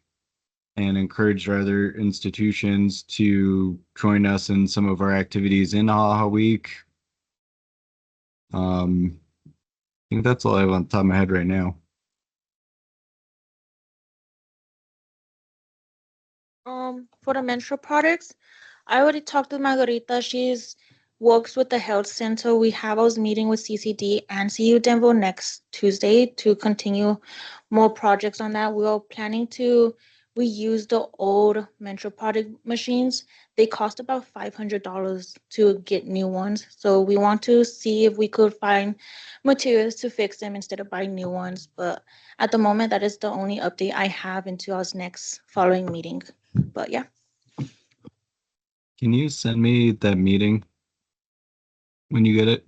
and encouraged our other institutions to join us in some of our activities in AHA Week. I think that's all I have on the top of my head right now. For the menstrual products, I already talked to Margarita. She's works with the health center. We have our meeting with CCD and CU Denver next Tuesday to continue more projects on that. We are planning to reuse the old menstrual product machines. They cost about $500 to get new ones. So we want to see if we could find materials to fix them instead of buying new ones. But at the moment, that is the only update I have into our next following meeting. But yeah. Can you send me that meeting when you get it?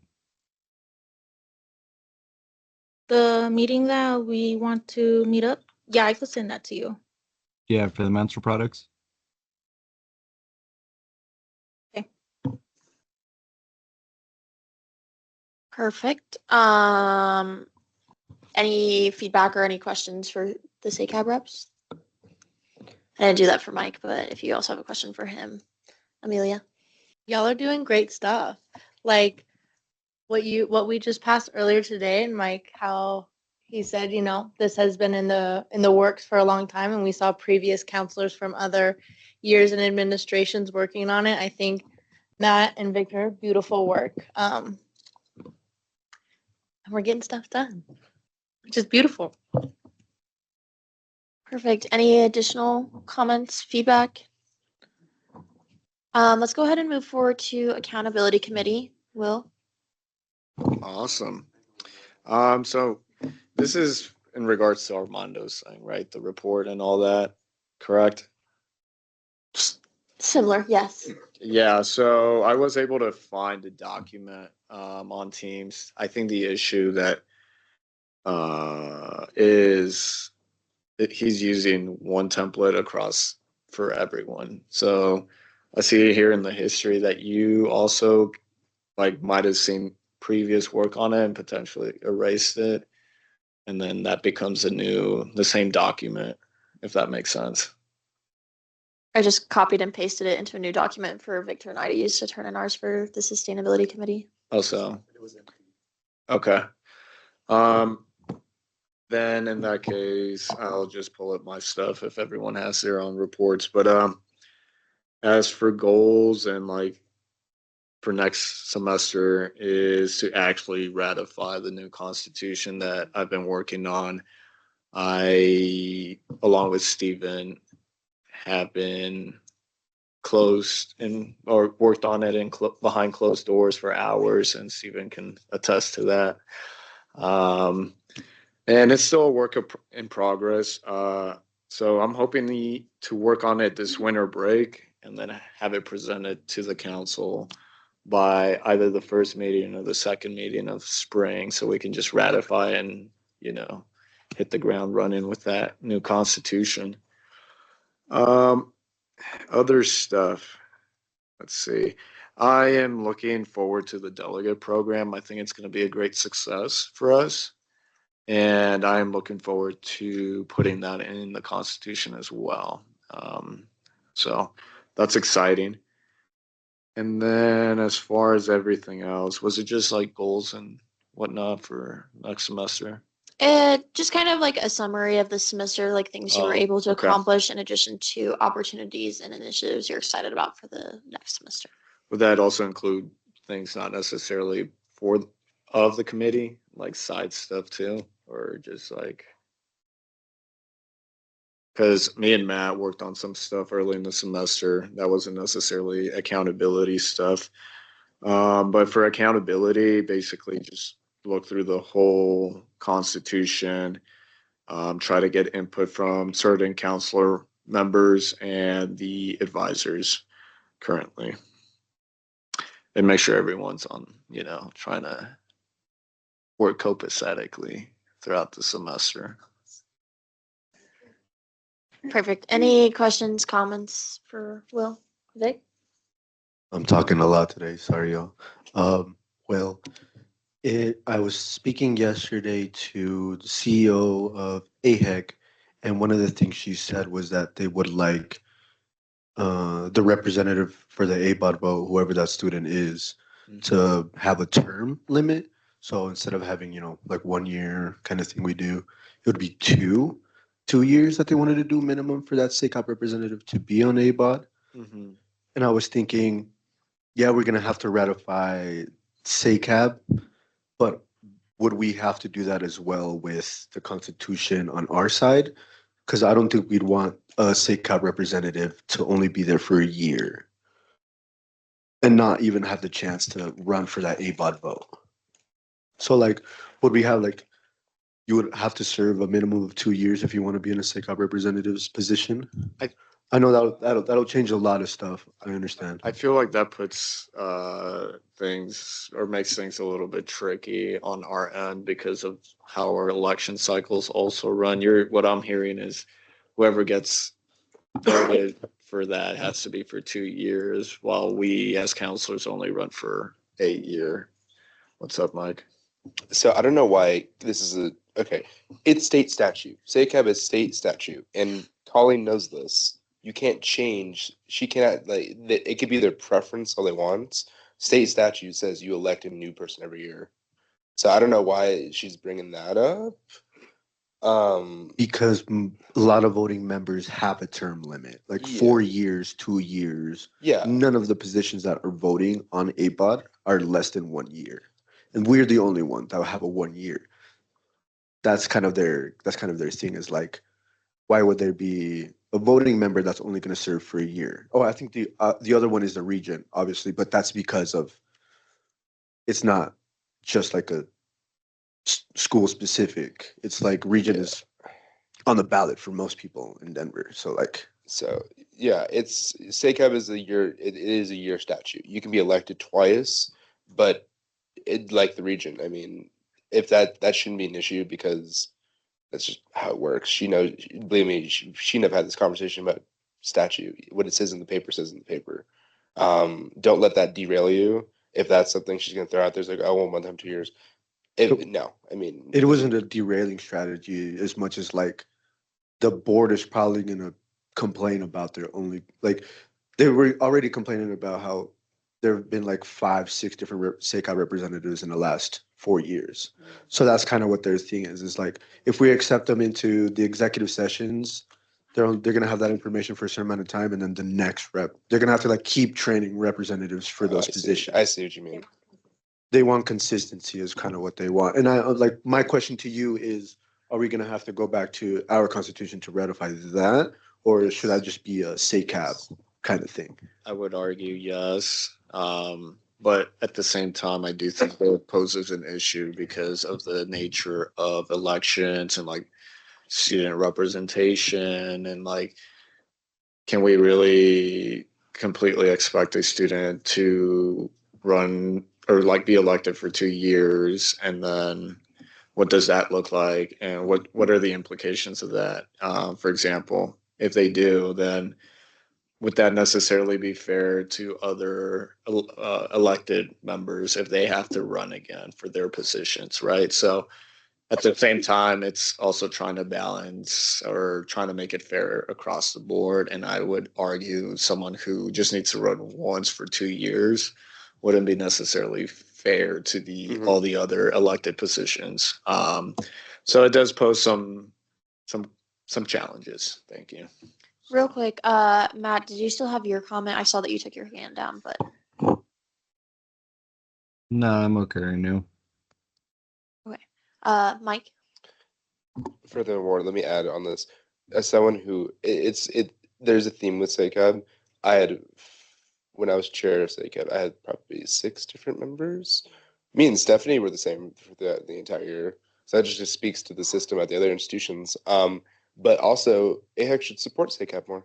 The meeting that we want to meet up, yeah, I could send that to you. Yeah, for the menstrual products. Okay. Perfect. Any feedback or any questions for the SACAB reps? I didn't do that for Mike, but if you also have a question for him, Amelia. Y'all are doing great stuff. Like what we just passed earlier today, and Mike, how he said, this has been in the works for a long time, and we saw previous counselors from other years and administrations working on it. I think Matt and Victor, beautiful work. And we're getting stuff done, which is beautiful. Perfect. Any additional comments, feedback? Let's go ahead and move forward to accountability committee. Will? Awesome. So this is in regards to Armando's thing, right? The report and all that, correct? Similar, yes. Yeah, so I was able to find a document on Teams. I think the issue that is he's using one template across for everyone. So I see here in the history that you also like might have seen previous work on it and potentially erased it, and then that becomes the same document, if that makes sense. I just copied and pasted it into a new document for Victor and I to use to turn in ours for the sustainability committee. Also, okay. Um, then in that case, I'll just pull up my stuff if everyone has their own reports. But as for goals and like for next semester is to actually ratify the new constitution that I've been working on. I, along with Stephen, have been closed and or worked on it in behind closed doors for hours, and Stephen can attest to that. And it's still a work in progress. So I'm hoping to work on it this winter break and then have it presented to the council by either the first meeting or the second meeting of spring, so we can just ratify and, hit the ground running with that new constitution. Other stuff. Let's see. I am looking forward to the delegate program. I think it's going to be a great success for us. And I am looking forward to putting that in the Constitution as well. So that's exciting. And then as far as everything else, was it just like goals and whatnot for next semester? Just kind of like a summary of the semester, like things you were Oh, able to okay. accomplish in addition to opportunities and initiatives you're excited about for the next semester. Would that also include things not necessarily of the committee, like side stuff too, or just like? Because me and Matt worked on some stuff early in the semester that wasn't necessarily accountability stuff. But for accountability, basically just look through the whole constitution, try to get input from certain counselor members and the advisors currently, and make sure everyone's on, trying to work copacetically throughout the semester. Perfect. Any questions, comments for Will? Vic? I'm talking a lot today. Sorry, y'all. Well, I was speaking yesterday to the CEO of AHEC, and one of the things she said was that they would like the representative for the ABOD vote, whoever that student is, to have a term limit. So instead of having, like 1 year kind of thing we do, it would be 2 years that they wanted to do minimum for that SACOP representative to be on ABOD. Mm-hmm. And I was thinking, yeah, we're going to have to ratify SACAB, but would we have to do that as well with the Constitution on our side? Because I don't think we'd want a SACAB representative to only be there for a year and not even have the chance to run for that ABOD vote. So, like, would we have, like, you would have to serve a minimum of 2 years if you want to be in a SACOP representative's position? I know that'll change a lot of stuff. I understand. I feel like that puts things or makes things a little bit tricky on our end because of how our election cycles also run. What I'm hearing is whoever gets voted for that has to be for 2 years, while we as counselors only run for 8 year. What's up, Mike? So I don't know why this is okay. It's state statute. SACAB is state statute, and Colleen knows this. You can't change. She cannot it could be their preference all they want. State statute says you elect a new person every year. So I don't know why she's bringing that up. Because a lot of voting members have a term limit, like 4 years, 2 years. Yeah. None of the positions that are voting on ABOD are less than 1 year, and we're the only one that have a 1 year. That's kind of their thing, is like, why would there be a voting member that's only going to serve for a year? Oh, I think the other one is the regent, obviously, but that's because of it's not just like a school specific. It's like regent is on the ballot for most people in Denver. So like, So yeah, it's SACAB is a year. It is a year statute. You can be elected twice, but it like the region. I mean, if that shouldn't be an issue because that's just how it works. She knows. Believe me, she and I've had this conversation about statute. What it says in the paper says in the paper. Don't let that derail you. If that's something she's gonna throw out there, it's like, oh, well, 1 time, 2 years. No, I mean, it wasn't a derailing strategy as much as like the board is probably going to complain about their only like they were already complaining about how there have been like 5, 6 different SACOB representatives in the last 4 years. So that's kind of what their thing is like if we accept them into the executive sessions, they're going to have that information for a certain amount of time, and then the next rep they're going to have to like keep training representatives for those positions. I see what you mean. They want consistency is kind of what they want. And I like my question to you is, are we going to have to go back to our constitution to ratify that? Or should that just be a SACAB kind of thing? I would argue yes. But at the same time, I do think that it poses an issue because of the nature of elections and like student representation and like, can we really completely expect a student to run or like be elected for 2 years, and then what does that look like, and what are the implications of that? For example, if they do, then would that necessarily be fair to other elected members if they have to run again for their positions, right? So at the same time, it's also trying to balance or trying to make it fair across the board. And I would argue someone who just needs to run once for 2 years wouldn't be necessarily fair to the all the other elected positions. So it does pose some challenges. Thank you. Real quick, Matt, did you still have your comment? I saw that you took your hand down, but No, I'm okay right now. Mike. Furthermore, let me add on this. As someone who there's a theme with SACAB. I had when I was chair of SACAB, I had probably 6 different members. Me and Stephanie were the same for the entire year. So that just speaks to the system at the other institutions. But also, AHEC should support SACAB more.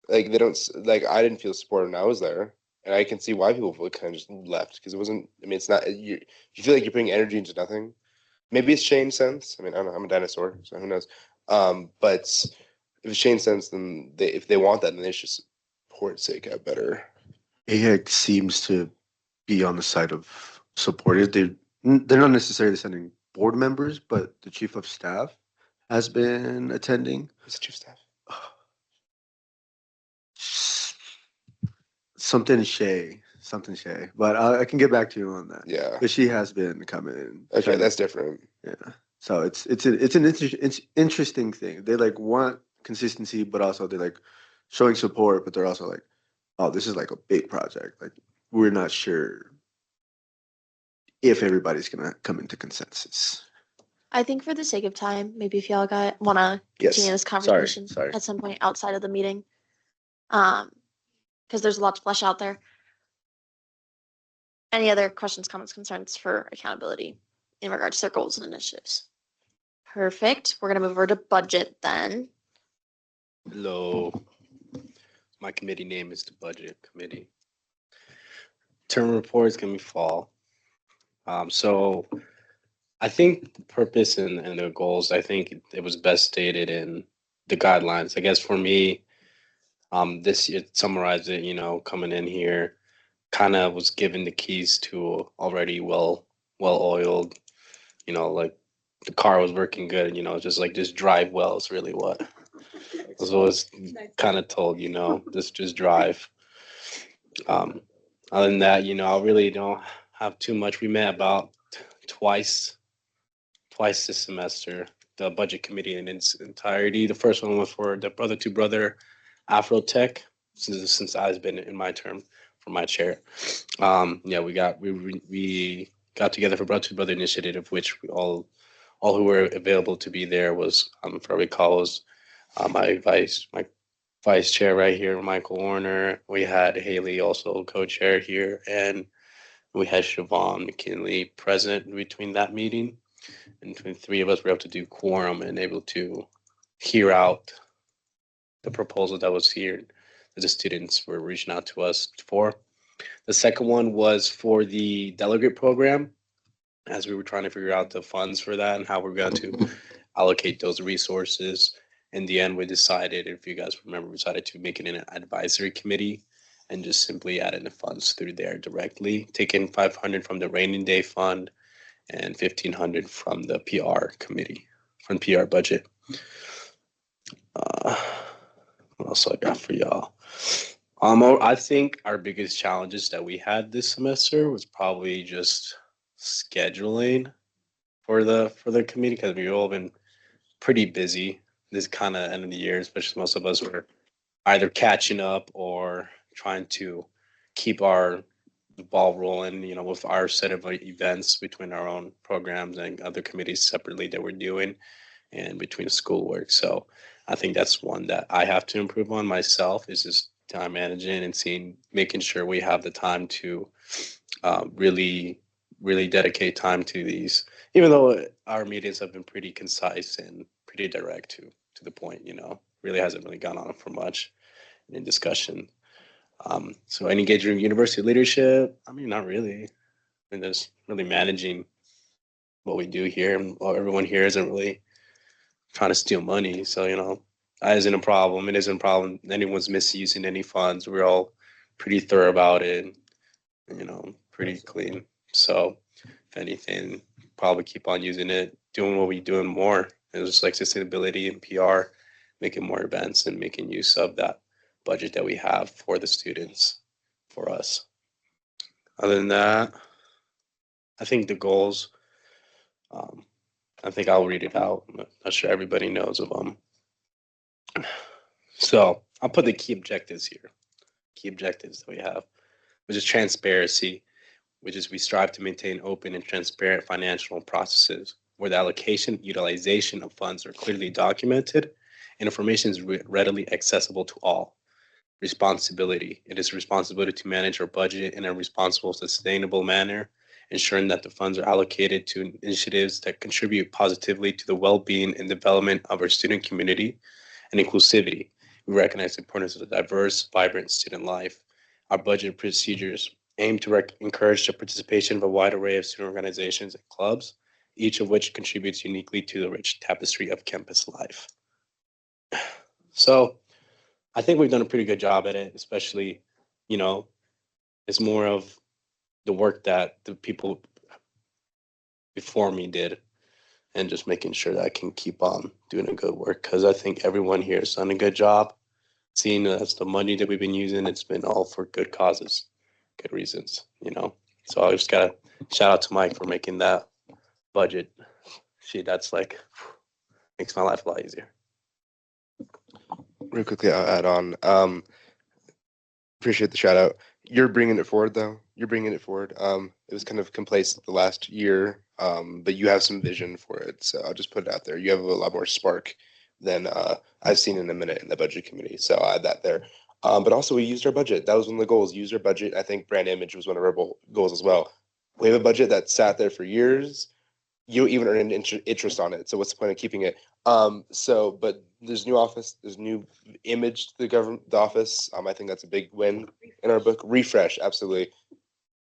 Like they don't like I didn't feel supported when I was there, and I can see why people kind of just left because it wasn't. I mean, it's not. You feel like you're putting energy into nothing. Maybe it's changed since. I mean, I don't know. I'm a dinosaur, so who knows? But if it's changed since, then if they want that, then they should support SACAB better. AHEC seems to be on the side of supported. They're not necessarily sending board members, but the chief of staff has been attending. Who's the chief of staff? Something Shay, but I can get back to you on that. Yeah, but she has been coming. Okay, that's different. Yeah, so it's an interesting thing. They like want consistency, but also they're like showing support, but they're also like, oh, this is like a big project. Like we're not sure if everybody's gonna come into consensus. I think for the sake of time, maybe if y'all want to continue this conversation Sorry. at some point outside of the meeting, because there's a lot to flesh out there. Any other questions, comments, concerns for accountability in regards to their goals and initiatives? Perfect. We're going to move over to budget then. Hello. My committee name is the Budget Committee. Term report is going to be fall. So I think the purpose and the goals, I think it was best stated in the guidelines. I guess for me, this year, summarize it, coming in here, kind of was given the keys to already well oiled, like the car was working good, just drive well is really what I was kind of told, just drive. Other than that, I really don't have too much. We met about twice this semester, the budget committee in its entirety. The first one was for the brother to brother Afro Tech, since I've been in my term for my chair. We got together for brother to brother initiative, which we all who were available to be there was, if I recall, was My vice chair right here, Michael Warner. We had Haley also co-chair here, and we had Siobhan McKinley present between that meeting. And between three of us, we were able to do quorum and able to hear out the proposal that was here that the students were reaching out to us for. The second one was for the delegate program, as we were trying to figure out the funds for that and how we're going to allocate those resources. In the end, we decided, if you guys remember, we decided to make it an advisory committee and just simply add in the funds through there directly, taking 500 from the rainy day fund and 1,500 from the PR committee, from PR budget. What else I got for y'all? I think our biggest challenges that we had this semester was probably just scheduling for the committee, because we've all been pretty busy this kind of end of the year, especially most of us were either catching up or trying to keep our ball rolling, with our set of events between our own programs and other committees separately that we're doing, and between schoolwork. So I think that's one that I have to improve on myself, is just time managing and making sure we have the time to really, really dedicate time to these, even though our meetings have been pretty concise and pretty direct to the point, really hasn't really gone on for much in discussion. So any engagement in university leadership, not really. There's really managing what we do here, and everyone here isn't really trying to steal money. So, that isn't a problem. It isn't a problem. Anyone's misusing any funds. We're all pretty thorough about it, pretty clean. So if anything, probably keep on using it, doing what we doing more. It was like sustainability and PR, making more events and making use of that budget that we have for the students, for us. Other than that, I think the goals, I think I'll read it out. I'm not sure everybody knows of them. So I'll put the key objectives here. Key objectives that we have, which is transparency, which is we strive to maintain open and transparent financial processes where the allocation, utilization of funds are clearly documented and information is readily accessible to all. Responsibility. It is responsibility to manage our budget in a responsible, sustainable manner, ensuring that the funds are allocated to initiatives that contribute positively to the well-being and development of our student community. And inclusivity. We recognize the importance of a diverse, vibrant student life. Our budget procedures aim to encourage the participation of a wide array of student organizations and clubs, each of which contributes uniquely to the rich tapestry of campus life. So I think we've done a pretty good job at it, especially, it's more of the work that the people before me did, and just making sure that I can keep on doing a good work, because I think everyone here has done a good job. Seeing that's the money that we've been using, it's been all for good causes, good reasons, So I just gotta shout out to Mike for making that budget sheet. That's makes my life a lot easier. Real quickly, I'll add on. Appreciate the shout out. You're bringing it forward, though. You're bringing it forward. It was kind of complacent the last year, but you have some vision for it. So I'll just put it out there. You have a lot more spark than I've seen in a minute in the budget committee. So I'll add that there. But also, we used our budget. That was one of the goals. Use our budget. I think brand image was one of our goals as well. We have a budget that sat there for years. You don't even earn an interest on it. So what's the point of keeping it? But there's new office, there's new image to the office. I think that's a big win in our book. Refresh, absolutely.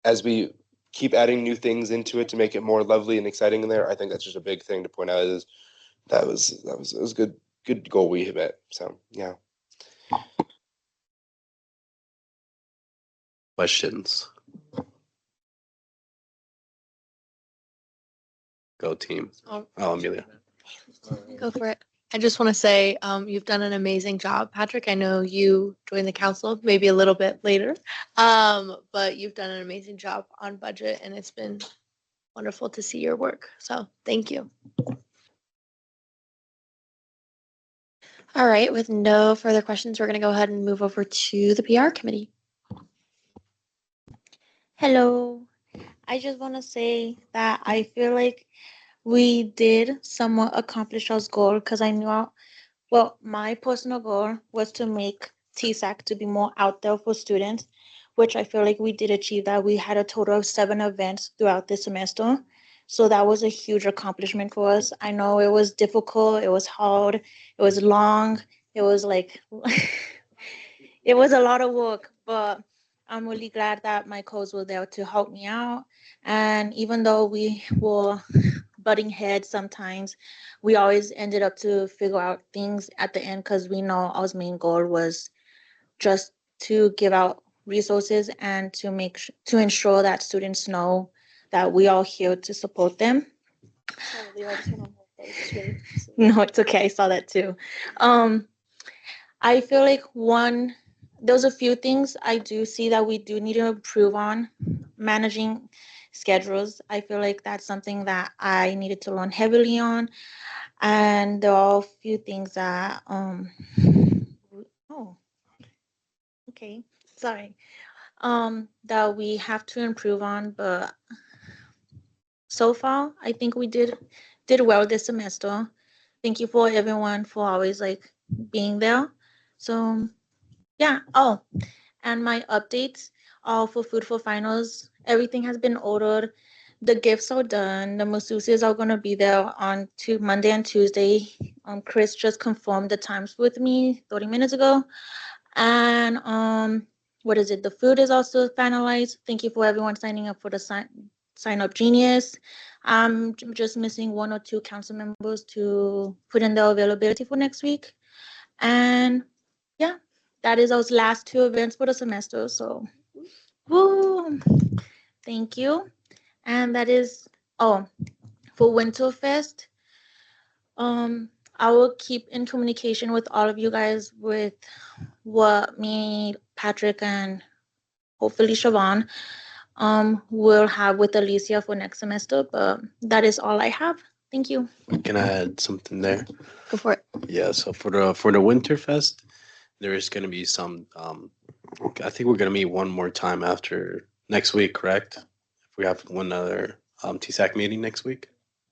As we keep adding new things into it to make it more lovely and exciting in there, I think that's just a big thing to point out. Is that was a good goal we met. So yeah. Questions? Go team. Oh, Amelia. Go for it. I just want to say you've done an amazing job, Patrick. I know you joined the council maybe a little bit later, but you've done an amazing job on budget, and it's been wonderful to see your work. So thank you. All right, with no further questions, we're going to go ahead and move over to the PR committee. Hello. I just want to say that I feel like we did somewhat accomplish our goal, because I knew Well, my personal goal was to make TSAC to be more out there for students, which I feel like we did achieve that. We had a total of 7 events throughout the semester. So that was a huge accomplishment for us. I know it was difficult, it was hard, it was long, it was like, it was a lot of work, but I'm really glad that my coach were there to help me out. And even though we were butting heads sometimes, we always ended up to figure out things at the end because we know our main goal was just to give out resources and to to ensure that students know that we are here to support them. Sorry, Leo, I just went on hold. That was just really silly. No, it's okay. I saw that too. I feel like there's a few things I do see that we do need to improve on managing schedules. I feel like that's something that I needed to learn heavily on. And there are a few things that, oh, okay, sorry, that we have to improve on, but so far, I think we did well this semester. Thank you for everyone for always like being there. So yeah. Oh, and my updates all for food for finals. Everything has been ordered. The gifts are done. The masseuses are gonna be there on Monday and Tuesday. Chris just confirmed the times with me 30 minutes ago. And what is it? The food is also finalized. Thank you for everyone signing up for the sign up genius. I'm just missing 1 or 2 council members to put in their availability for next week. And yeah, that is those last 2 events for the semester. So, woo, thank you. And that is, oh, for Winterfest, I will keep in communication with all of you guys with what me, Patrick, and hopefully Siobhan will have with Alicia for next semester. But that is all I have. Thank you. Can I add something there? Go for it. Yeah, so for the Winterfest, there is going to be some. I think we're going to meet one more time after next week, correct? If we have one other TSAC meeting next week.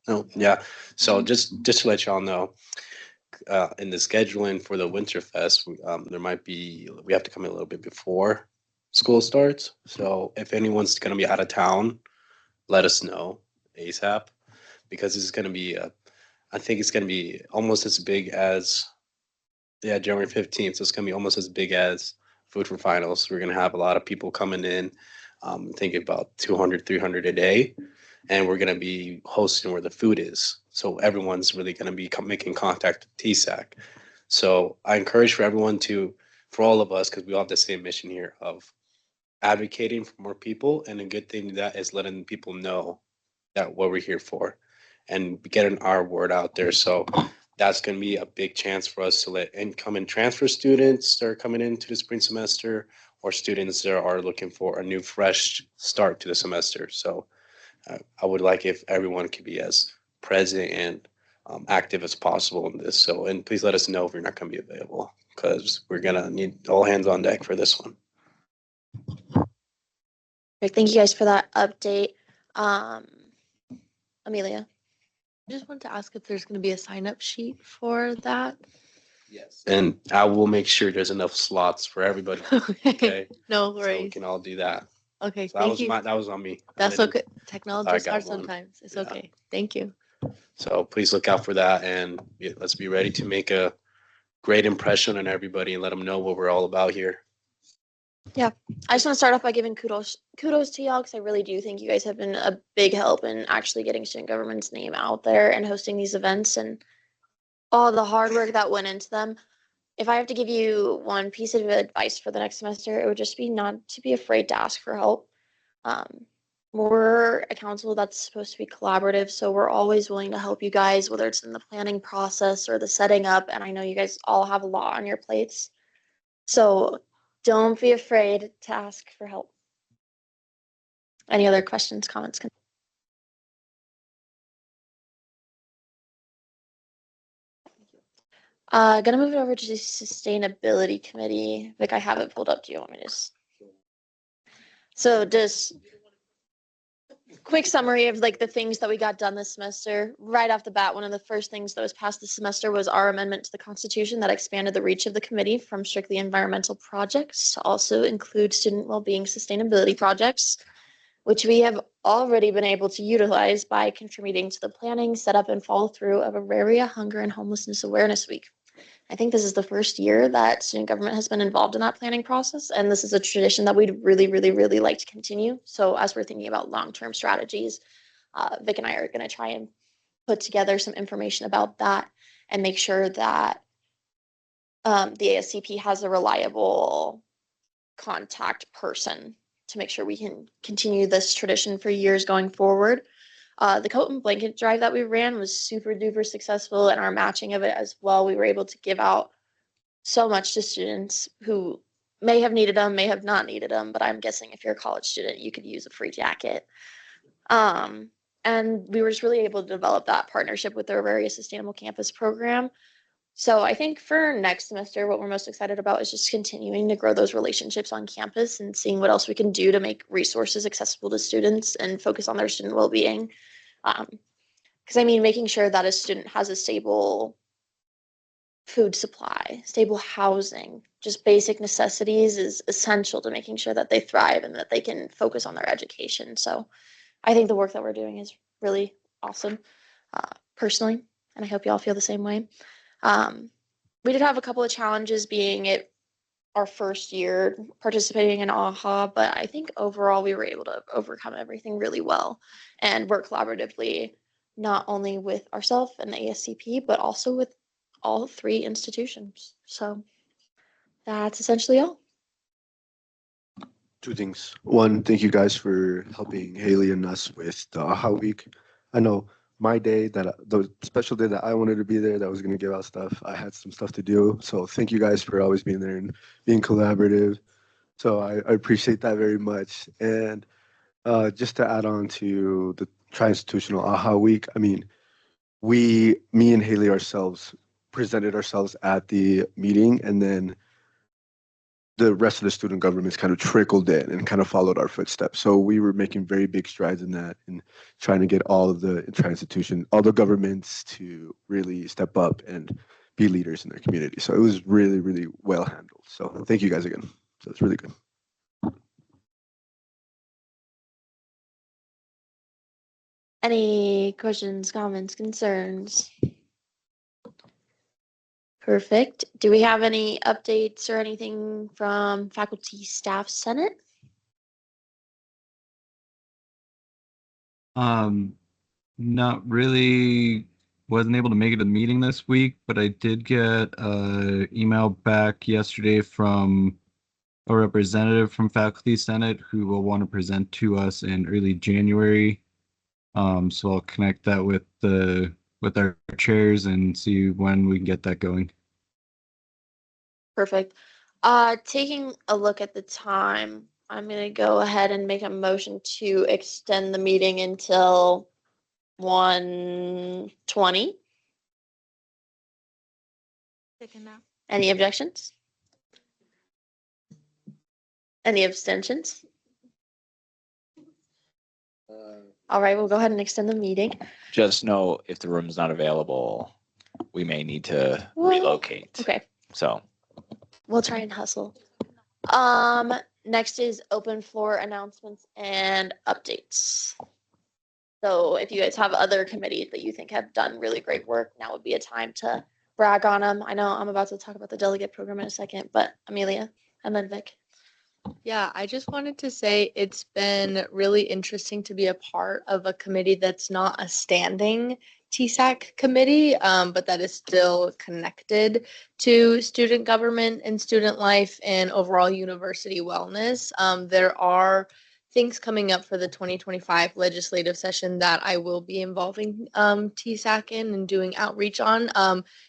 No, yeah. So just to let y'all know, in the scheduling for the Winterfest, there might be we have to come in a little bit before school starts. So if anyone's going to be out of town, let us know ASAP because it's going to be. I think it's going to be almost as big as January 15th. So it's going to be almost as big as Food for Finals. We're going to have a lot of people coming in, thinking about 200, 300 a day. And we're going to be hosting where the food is. So everyone's really going to be making contact with TSAC. So I encourage for all of us, because we all have the same mission here of advocating for more people. And a good thing that is letting people know that what we're here for and getting our word out there. So that's going to be a big chance for us to let incoming transfer students that are coming into the spring semester or students that are looking for a new fresh start to the semester. So I would like if everyone could be as present and active as possible in this. So, and please let us know if you're not going to be available because we're going to need all hands on deck for this one. Great. Thank you guys for that update. Amelia. I just wanted to ask if there's going to be a sign up sheet for that. Yes. And I will make sure there's enough slots for everybody. Okay. No So we worries. can all do that. Okay. So that Thank was you. that was on me. That's okay. Technology is got hard one. sometimes. It's Yeah. okay. Thank you. So please look out for that and let's be ready to make a great impression on everybody and let them know what we're all about here. Yeah, I just want to start off by giving kudos to y'all because I really do think you guys have been a big help in actually getting student government's name out there and hosting these events and all the hard work that went into them. If I have to give you one piece of advice for the next semester, it would just be not to be afraid to ask for help. We're a council that's supposed to be collaborative, so we're always willing to help you guys, whether it's in the planning process or the setting up. And I know you guys all have a lot on your plates. So don't be afraid to ask for help. Any other questions, comments? Gonna move it over to the sustainability committee. Like I have it pulled up. Do you want me to just? So does quick summary of like the things that we got done this semester. Right off the bat, one of the first things that was passed this semester was our amendment to the Constitution that expanded the reach of the committee from strictly environmental projects to also include student well-being sustainability projects, which we have already been able to utilize by contributing to the planning, setup, and follow through of Auraria Hunger and Homelessness Awareness Week. I think this is the first year that student government has been involved in that planning process, and this is a tradition that we'd really, really, really like to continue. So as we're thinking about long-term strategies, Vic and I are going to try and put together some information about that and make sure that the ASCP has a reliable contact person to make sure we can continue this tradition for years going forward. The coat and blanket drive that we ran was super duper successful, and our matching of it as well. We were able to give out so much to students who may have needed them, may have not needed them, but I'm guessing if you're a college student, you could use a free jacket. And we were just really able to develop that partnership with the Auraria Sustainable Campus program. So I think for next semester, what we're most excited about is just continuing to grow those relationships on campus and seeing what else we can do to make resources accessible to students and focus on their student well-being. Because I mean, making sure that a student has a stable food supply, stable housing, just basic necessities is essential to making sure that they thrive and that they can focus on their education. So I think the work that we're doing is really awesome, personally, and I hope you all feel the same way. We did have a couple of challenges being it our first year participating in AHA, but I think overall we were able to overcome everything really well and work collaboratively, not only with ourselves and the ASCP, but also with all three institutions. So that's essentially all. Two things. One, thank you guys for helping Haley and us with the AHA week. I know my day the special day that I wanted to be there, that was going to give out stuff. I had some stuff to do. So thank you guys for always being there and being collaborative. So I appreciate that very much. And just to add on to the tri-institutional AHA week, I mean, me and Haley ourselves presented ourselves at the meeting, and then the rest of the student governments kind of trickled in and kind of followed our footsteps. So we were making very big strides in that and trying to get all of the institution, all the governments to really step up and be leaders in their community. So it was really, really well handled. So thank you guys again. So it's really good. Any questions, comments, concerns? Perfect. Do we have any updates or anything from faculty, staff, senate? Not really. Wasn't able to make it to the meeting this week, but I did get a email back yesterday from a representative from Faculty Senate who will want to present to us in early January. So I'll connect that with our chairs and see when we can get that going. Perfect. Taking a look at the time, I'm gonna go ahead and make a motion to extend the meeting until 1:20. Any objections? Any abstentions? All right, we'll go ahead and extend the meeting. Just know if the room's not available, we may need to Well, relocate. Okay, So we'll try and hustle. Next is open floor announcements and updates. So if you guys have other committees that you think have done really great work, now would be a time to brag on them. I know I'm about to talk about the delegate program in a second, but Amelia and then Vic. Yeah, I just wanted to say it's been really interesting to be a part of a committee that's not a standing TSAC committee, but that is still connected to student government and student life and overall university wellness. There are things coming up for the 2025 legislative session that I will be involving TSAC in and doing outreach on,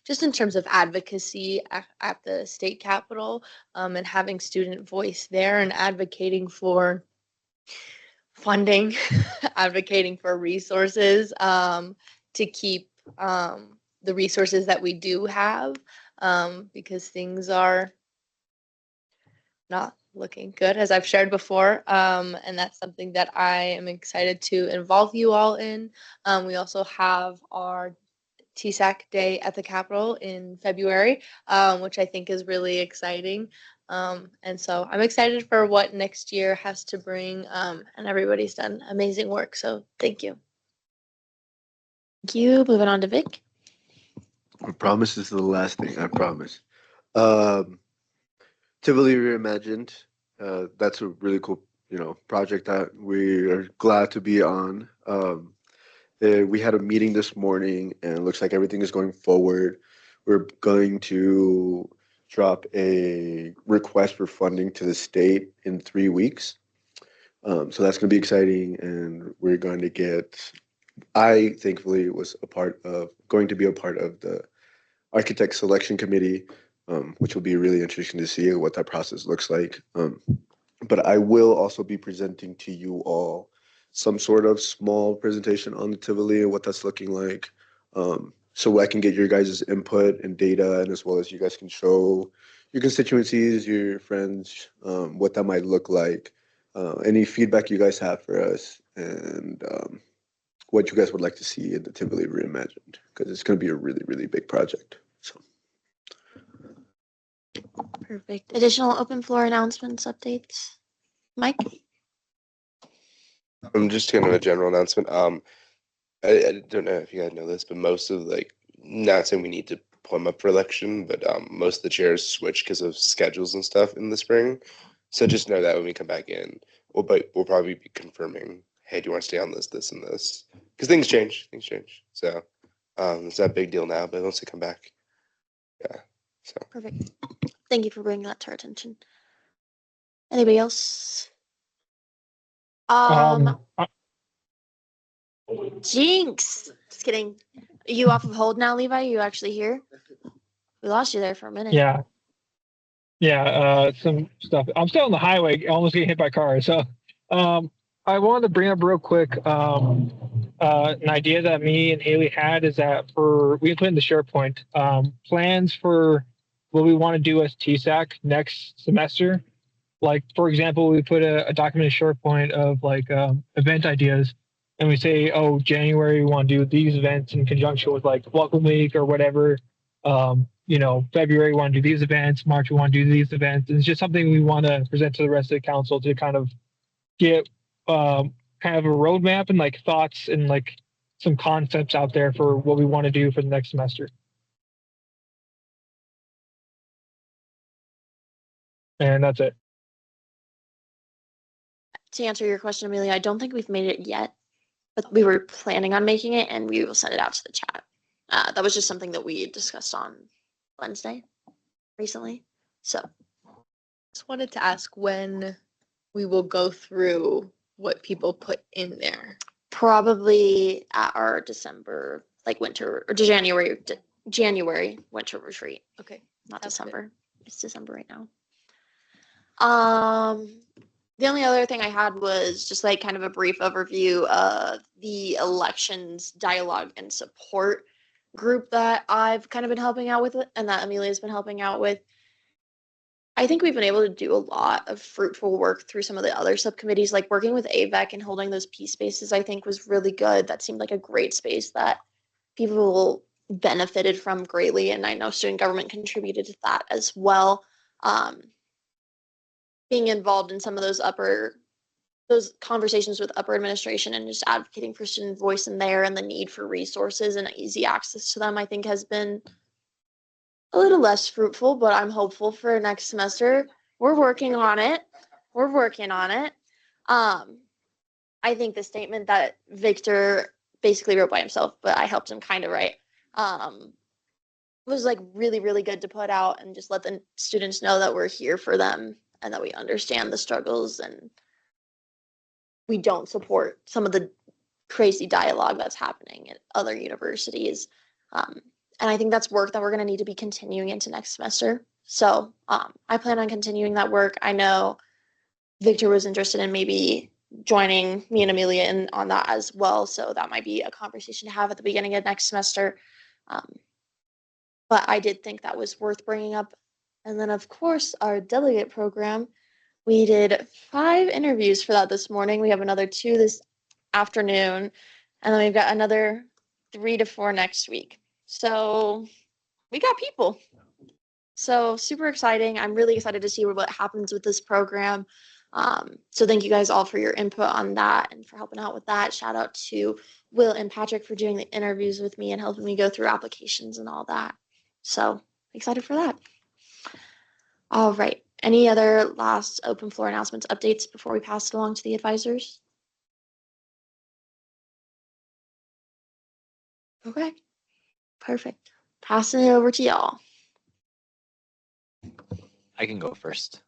just in terms of advocacy at the state capitol, and having student voice there and advocating for funding, advocating for resources, to keep the resources that we do have, because things are not looking good, as I've shared before. And that's something that I am excited to involve you all in. We also have our TSAC Day at the Capitol in February, which I think is really exciting. And so I'm excited for what next year has to bring. And everybody's done amazing work. So thank you. Thank you. Moving on to Vic. I promise this is the last thing. I promise. Tivoli Reimagined. That's a really cool, project that we are glad to be on. We had a meeting this morning, and it looks like everything is going forward. We're going to drop a request for funding to the state in 3 weeks. So that's going to be exciting, and we're going to get. I thankfully was going to be a part of the architect selection committee, which will be really interesting to see what that process looks like. But I will also be presenting to you all some sort of small presentation on the Tivoli and what that's looking like. So I can get your guys' input and data, and as well as you guys can show your constituencies, your friends, what that might look like, any feedback you guys have for us, and what you guys would like to see in the Tivoli Reimagined, because it's going to be a really, really big project. So. Perfect. Additional open floor announcements, updates. Mike? Just kind of a general announcement. I don't know if you guys know this, but most of not saying we need to pull them up for election, but most of the chairs switch because of schedules and stuff in the spring. So just know that when we come back in, we'll probably be confirming, hey, do you want to stay on this, and this? Because things change. So it's not a big deal now, but once they come back, yeah. So Perfect. Thank you for bringing that to our attention. Anybody else? I- Jinx. Just kidding. Are you off of hold now, Levi? Are you actually here? We lost you there for a minute. yeah. Some stuff. I'm still on the highway, almost getting hit by cars. So, I wanted to bring up real quick, an idea that me and Haley had is that we can put in the SharePoint, plans for what we want to do as TSAC next semester. Like, for example, we put a documented SharePoint of event ideas, and we say, oh, January we want to do these events in conjunction with Welcome Week or whatever. February we want to do these events, March we want to do these events. It's just something we want to present to the rest of the council to kind of get kind of a roadmap and thoughts and some concepts out there for what we want to do for the next semester. And that's it. To answer your question, Amelia, I don't think we've made it yet, but we were planning on making it, and we will send it out to the chat. That was just something that we discussed on Wednesday recently. So Just wanted to ask when we will go through what people put in there. probably at our December, winter or January winter retreat. Okay. Not Sounds good. December. It's December right now. The only other thing I had was just kind of a brief overview of the elections dialogue and support group that I've kind of been helping out with and that Amelia's been helping out with. I think we've been able to do a lot of fruitful work through some of the other subcommittees, like working with AVEC and holding those peace spaces, I think was really good. That seemed like a great space that people benefited from greatly. And I know student government contributed to that as well. Being involved in some of those conversations with upper administration and just advocating for student voice in there and the need for resources and easy access to them, I think has been a little less fruitful, but I'm hopeful for next semester. We're working on it. I think the statement that Victor basically wrote by himself, but I helped him kind of write, was really, really good to put out and just let the students know that we're here for them and that we understand the struggles and we don't support some of the crazy dialogue that's happening at other universities. And I think that's work that we're going to need to be continuing into next semester. So I plan on continuing that work. I know Victor was interested in maybe joining me and Amelia in on that as well. So that might be a conversation to have at the beginning of next semester. But I did think that was worth bringing up. And then, of course, our delegate program. We did 5 interviews for that this morning. We have another 2 this afternoon, and then we've got another 3 to 4 next week. So we got people. So super exciting. I'm really excited to see what happens with this program. So thank you guys all for your input on that and for helping out with that. Shout out to Will and Patrick for doing the interviews with me and helping me go through applications and all that. So excited for that. All right. Any other last open floor announcements, updates before we pass it along to the advisors? Okay. Perfect. Passing it over to y'all. I can go first.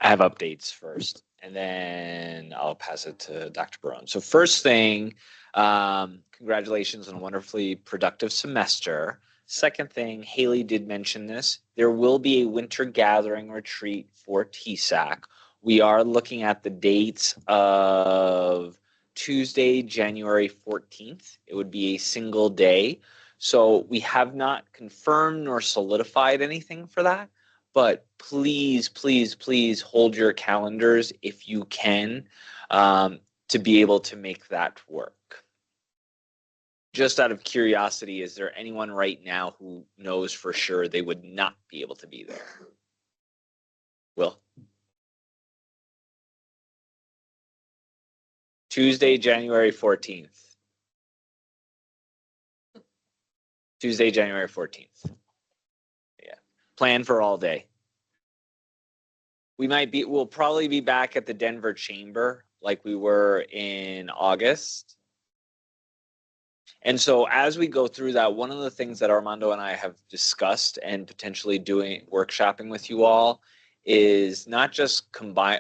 I have updates first, and then I'll pass it to Dr. Barone. So first thing, congratulations on a wonderfully productive semester. Second thing, Haley did mention this. There will be a winter gathering retreat for TSAC. We are looking at the dates of Tuesday, January 14th. It would be a single day. So we have not confirmed nor solidified anything for that. But please, please, please hold your calendars if you can to be able to make that work. Just out of curiosity, is there anyone right now who knows for sure they would not be able to be there? Will? Tuesday, January 14th. Tuesday, January 14th. Yeah. Plan for all day. We'll probably be back at the Denver Chamber like we were in August. And so as we go through that, one of the things that Armando and I have discussed and potentially doing workshopping with you all is not just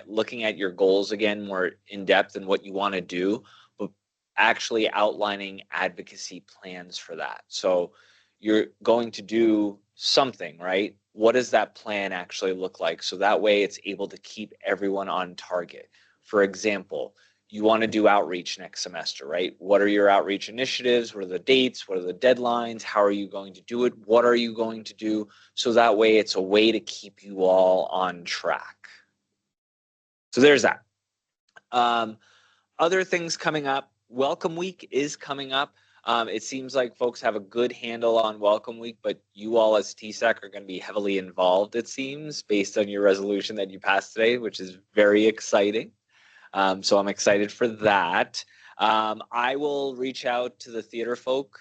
looking at your goals again more in depth and what you want to do, but actually outlining advocacy plans for that. So you're going to do something, right? What does that plan actually look like? So that way it's able to keep everyone on target. For example, you want to do outreach next semester, right? What are your outreach initiatives? What are the dates? What are the deadlines? How are you going to do it? What are you going to do? So that way it's a way to keep you all on track. So there's that. Other things coming up. Welcome Week is coming up. It seems like folks have a good handle on Welcome Week, but you all as TSAC are going to be heavily involved, it seems, based on your resolution that you passed today, which is very exciting. So I'm excited for that. I will reach out to the theater folk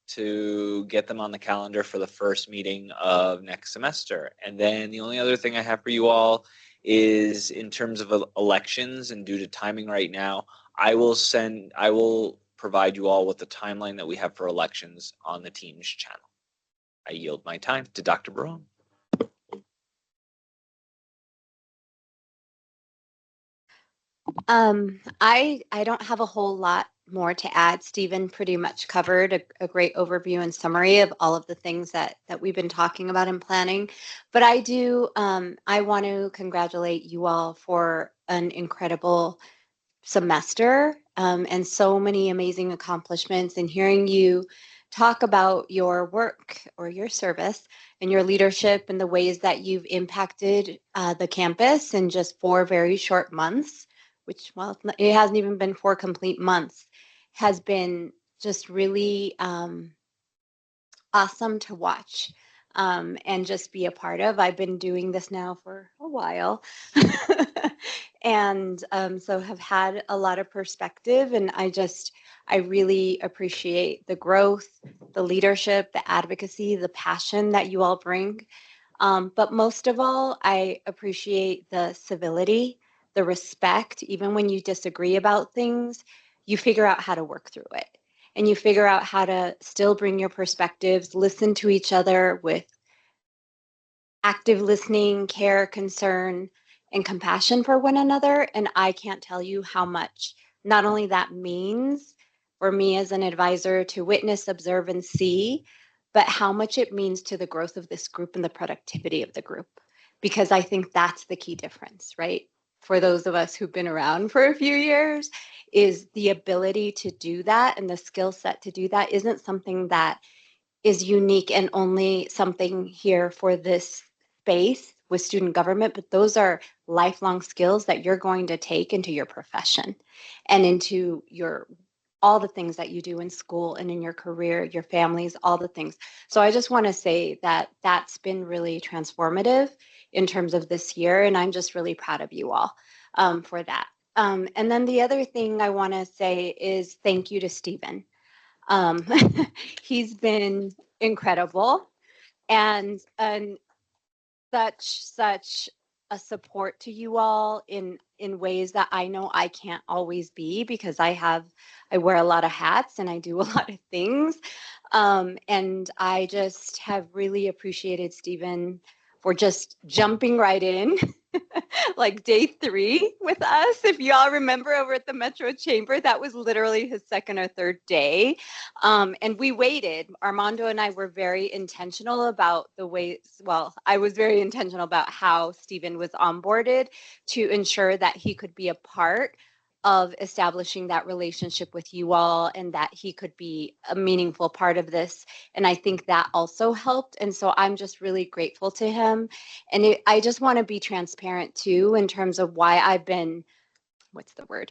to get them on the calendar for the first meeting of next semester. And then the only other thing I have for you all is in terms of elections, and due to timing right now, I will provide you all with the timeline that we have for elections on the Teams channel. I yield my time to Dr. Barone. I don't have a whole lot more to add. Stephen pretty much covered a great overview and summary of all of the things that we've been talking about in planning. But I do, I want to congratulate you all for an incredible semester and so many amazing accomplishments, and hearing you talk about your work or your service and your leadership and the ways that you've impacted the campus in just 4 very short months, which, well, it hasn't even been 4 complete months, has been just really awesome to watch and just be a part of. I've been doing this now for a while. And so have had a lot of perspective, and I really appreciate the growth, the leadership, the advocacy, the passion that you all bring. But most of all, I appreciate the civility, the respect. Even when you disagree about things, you figure out how to work through it, and you figure out how to still bring your perspectives, listen to each other with active listening, care, concern, and compassion for one another. And I can't tell you how much not only that means for me as an advisor to witness, observe, and see, but how much it means to the growth of this group and the productivity of the group. Because I think that's the key difference, right? For those of us who've been around for a few years, is the ability to do that, and the skill set to do that isn't something that is unique and only something here for this space with student government, but those are lifelong skills that you're going to take into your profession and into your all the things that you do in school and in your career, your families, all the things. So I just want to say that that's been really transformative in terms of this year, and I'm just really proud of you all for that. And then the other thing I want to say is thank you to Stephen. Um, he's been incredible and such a support to you all in ways that I know I can't always be because I wear a lot of hats and I do a lot of things. And I just have really appreciated Stephen for just jumping right in like day 3 with us. If you all remember over at the Metro Chamber, that was literally his second or third day. And we waited. Armando and I were very intentional about the way, well, I was very intentional about how Stephen was onboarded to ensure that he could be a part of establishing that relationship with you all and that he could be a meaningful part of this. And I think that also helped. And so I'm just really grateful to him. And I just want to be transparent too in terms of why I've been, what's the word?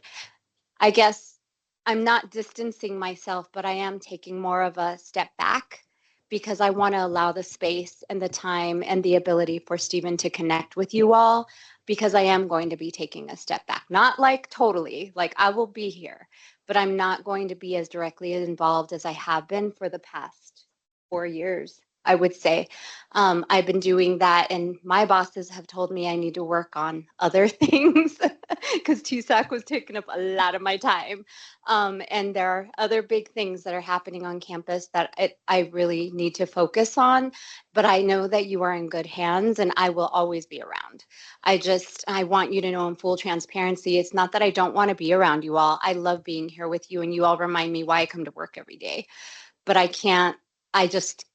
I guess I'm not distancing myself, but I am taking more of a step back because I want to allow the space and the time and the ability for Stephen to connect with you all because I am going to be taking a step back. Not like totally, like I will be here, but I'm not going to be as directly involved as I have been for the past 4 years, I would say. I've been doing that, and my bosses have told me I need to work on other things because TSAC was taking up a lot of my time. And there are other big things that are happening on campus that I really need to focus on. But I know that you are in good hands, and I will always be around. I want you to know in full transparency, it's not that I don't want to be around you all. I love being here with you, and you all remind me why I come to work every day. But I just,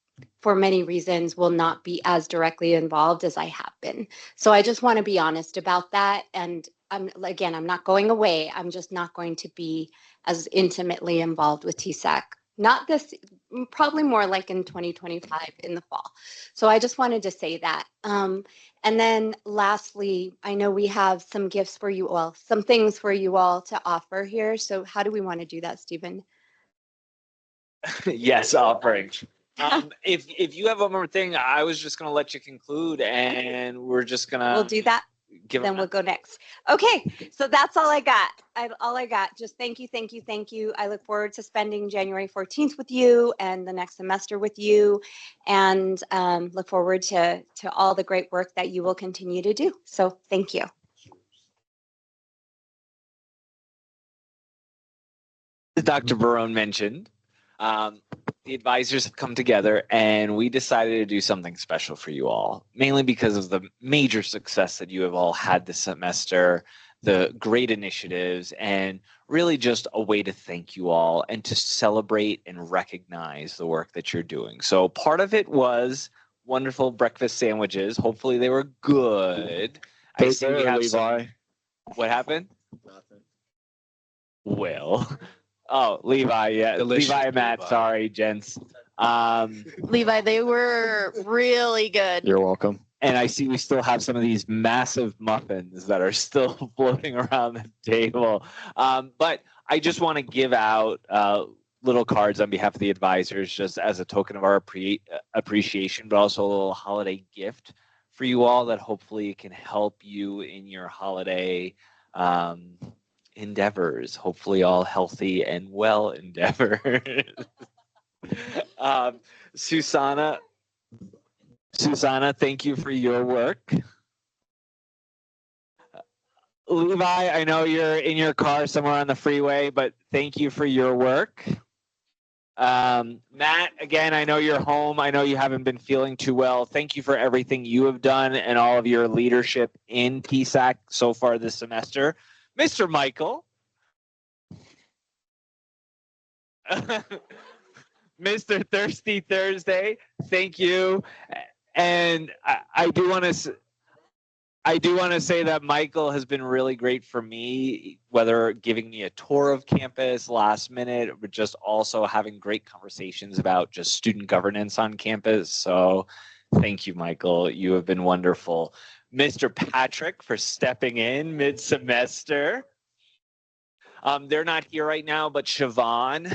for many reasons, will not be as directly involved as I have been. So I just want to be honest about that. And I'm not going away. I'm just not going to be as intimately involved with TSAC. Not this, probably more like in 2025 in the fall. So I just wanted to say that. And then lastly, I know we have some gifts for you all, some things for you all to offer here. So how do we want to do that, Stephen? Yes, offering. If you have one more thing, I was just gonna let you conclude, and we're just gonna. We'll do that. Then we'll go next. Okay, so that's all I got. All I got. Just thank you, thank you, thank you. I look forward to spending January 14th with you and the next semester with you, and look forward to all the great work that you will continue to do. So thank you. As Dr. Barone mentioned, the advisors have come together and we decided to do something special for you all, mainly because of the major success that you have all had this semester, the great initiatives, and really just a way to thank you all and to celebrate and recognize the work that you're doing. So part of it was wonderful breakfast sandwiches. Hopefully they were good. I see we have Levi. What happened? Nothing. Well, oh, Levi, yeah. Delicious Levi and Matt, Levi. sorry, gents. Levi, they were really good. You're welcome. And I see we still have some of these massive muffins that are still floating around the table. But I just want to give out little cards on behalf of the advisors, just as a token of our appreciation, but also a little holiday gift for you all that hopefully can help you in your holiday endeavors. Hopefully all healthy and well endeavors. Susanna, thank you for your work. Levi, I know you're in your car somewhere on the freeway, but thank you for your work. Matt, again, I know you're home. I know you haven't been feeling too well. Thank you for everything you have done and all of your leadership in TSAC so far this semester. Mr. Michael. Mr. Thirsty Thursday, thank you. And I do want to say that Michael has been really great for me, whether giving me a tour of campus last minute, but just also having great conversations about just student governance on campus. So thank you, Michael. You have been wonderful. Mr. Patrick for stepping in mid-semester. They're not here right now, but Siobhan,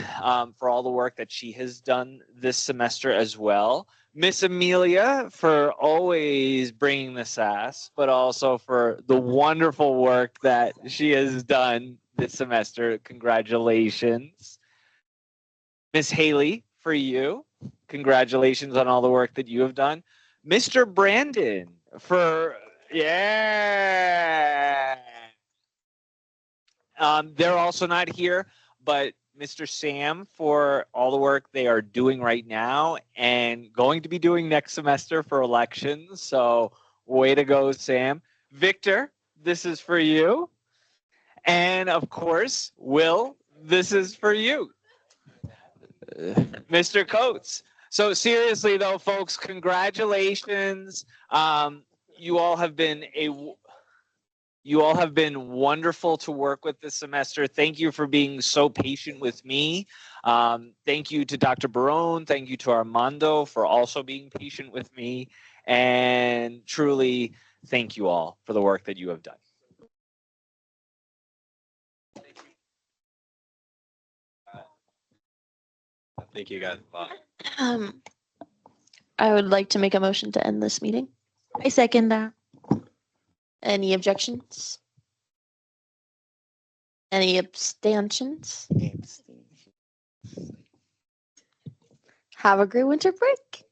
for all the work that she has done this semester as well. Miss Amelia for always bringing the sass, but also for the wonderful work that she has done this semester. Congratulations. Miss Haley, for you, congratulations on all the work that you have done. Mr. Brandon for, yeah. They're also not here, but Mr. Sam for all the work they are doing right now and going to be doing next semester for elections. So way to go, Sam. Victor, this is for you. And of course, Will, this is for you. Mr. Coates. So seriously though, folks, congratulations. You all have been wonderful to work with this semester. Thank you for being so patient with me. Thank you to Dr. Barone. Thank you to Armando for also being patient with me. And truly, thank you all for the work that you have done. Thank you guys a lot. I would like to make a motion to end this meeting. I second that. Any objections? Any abstentions? Have a great winter break.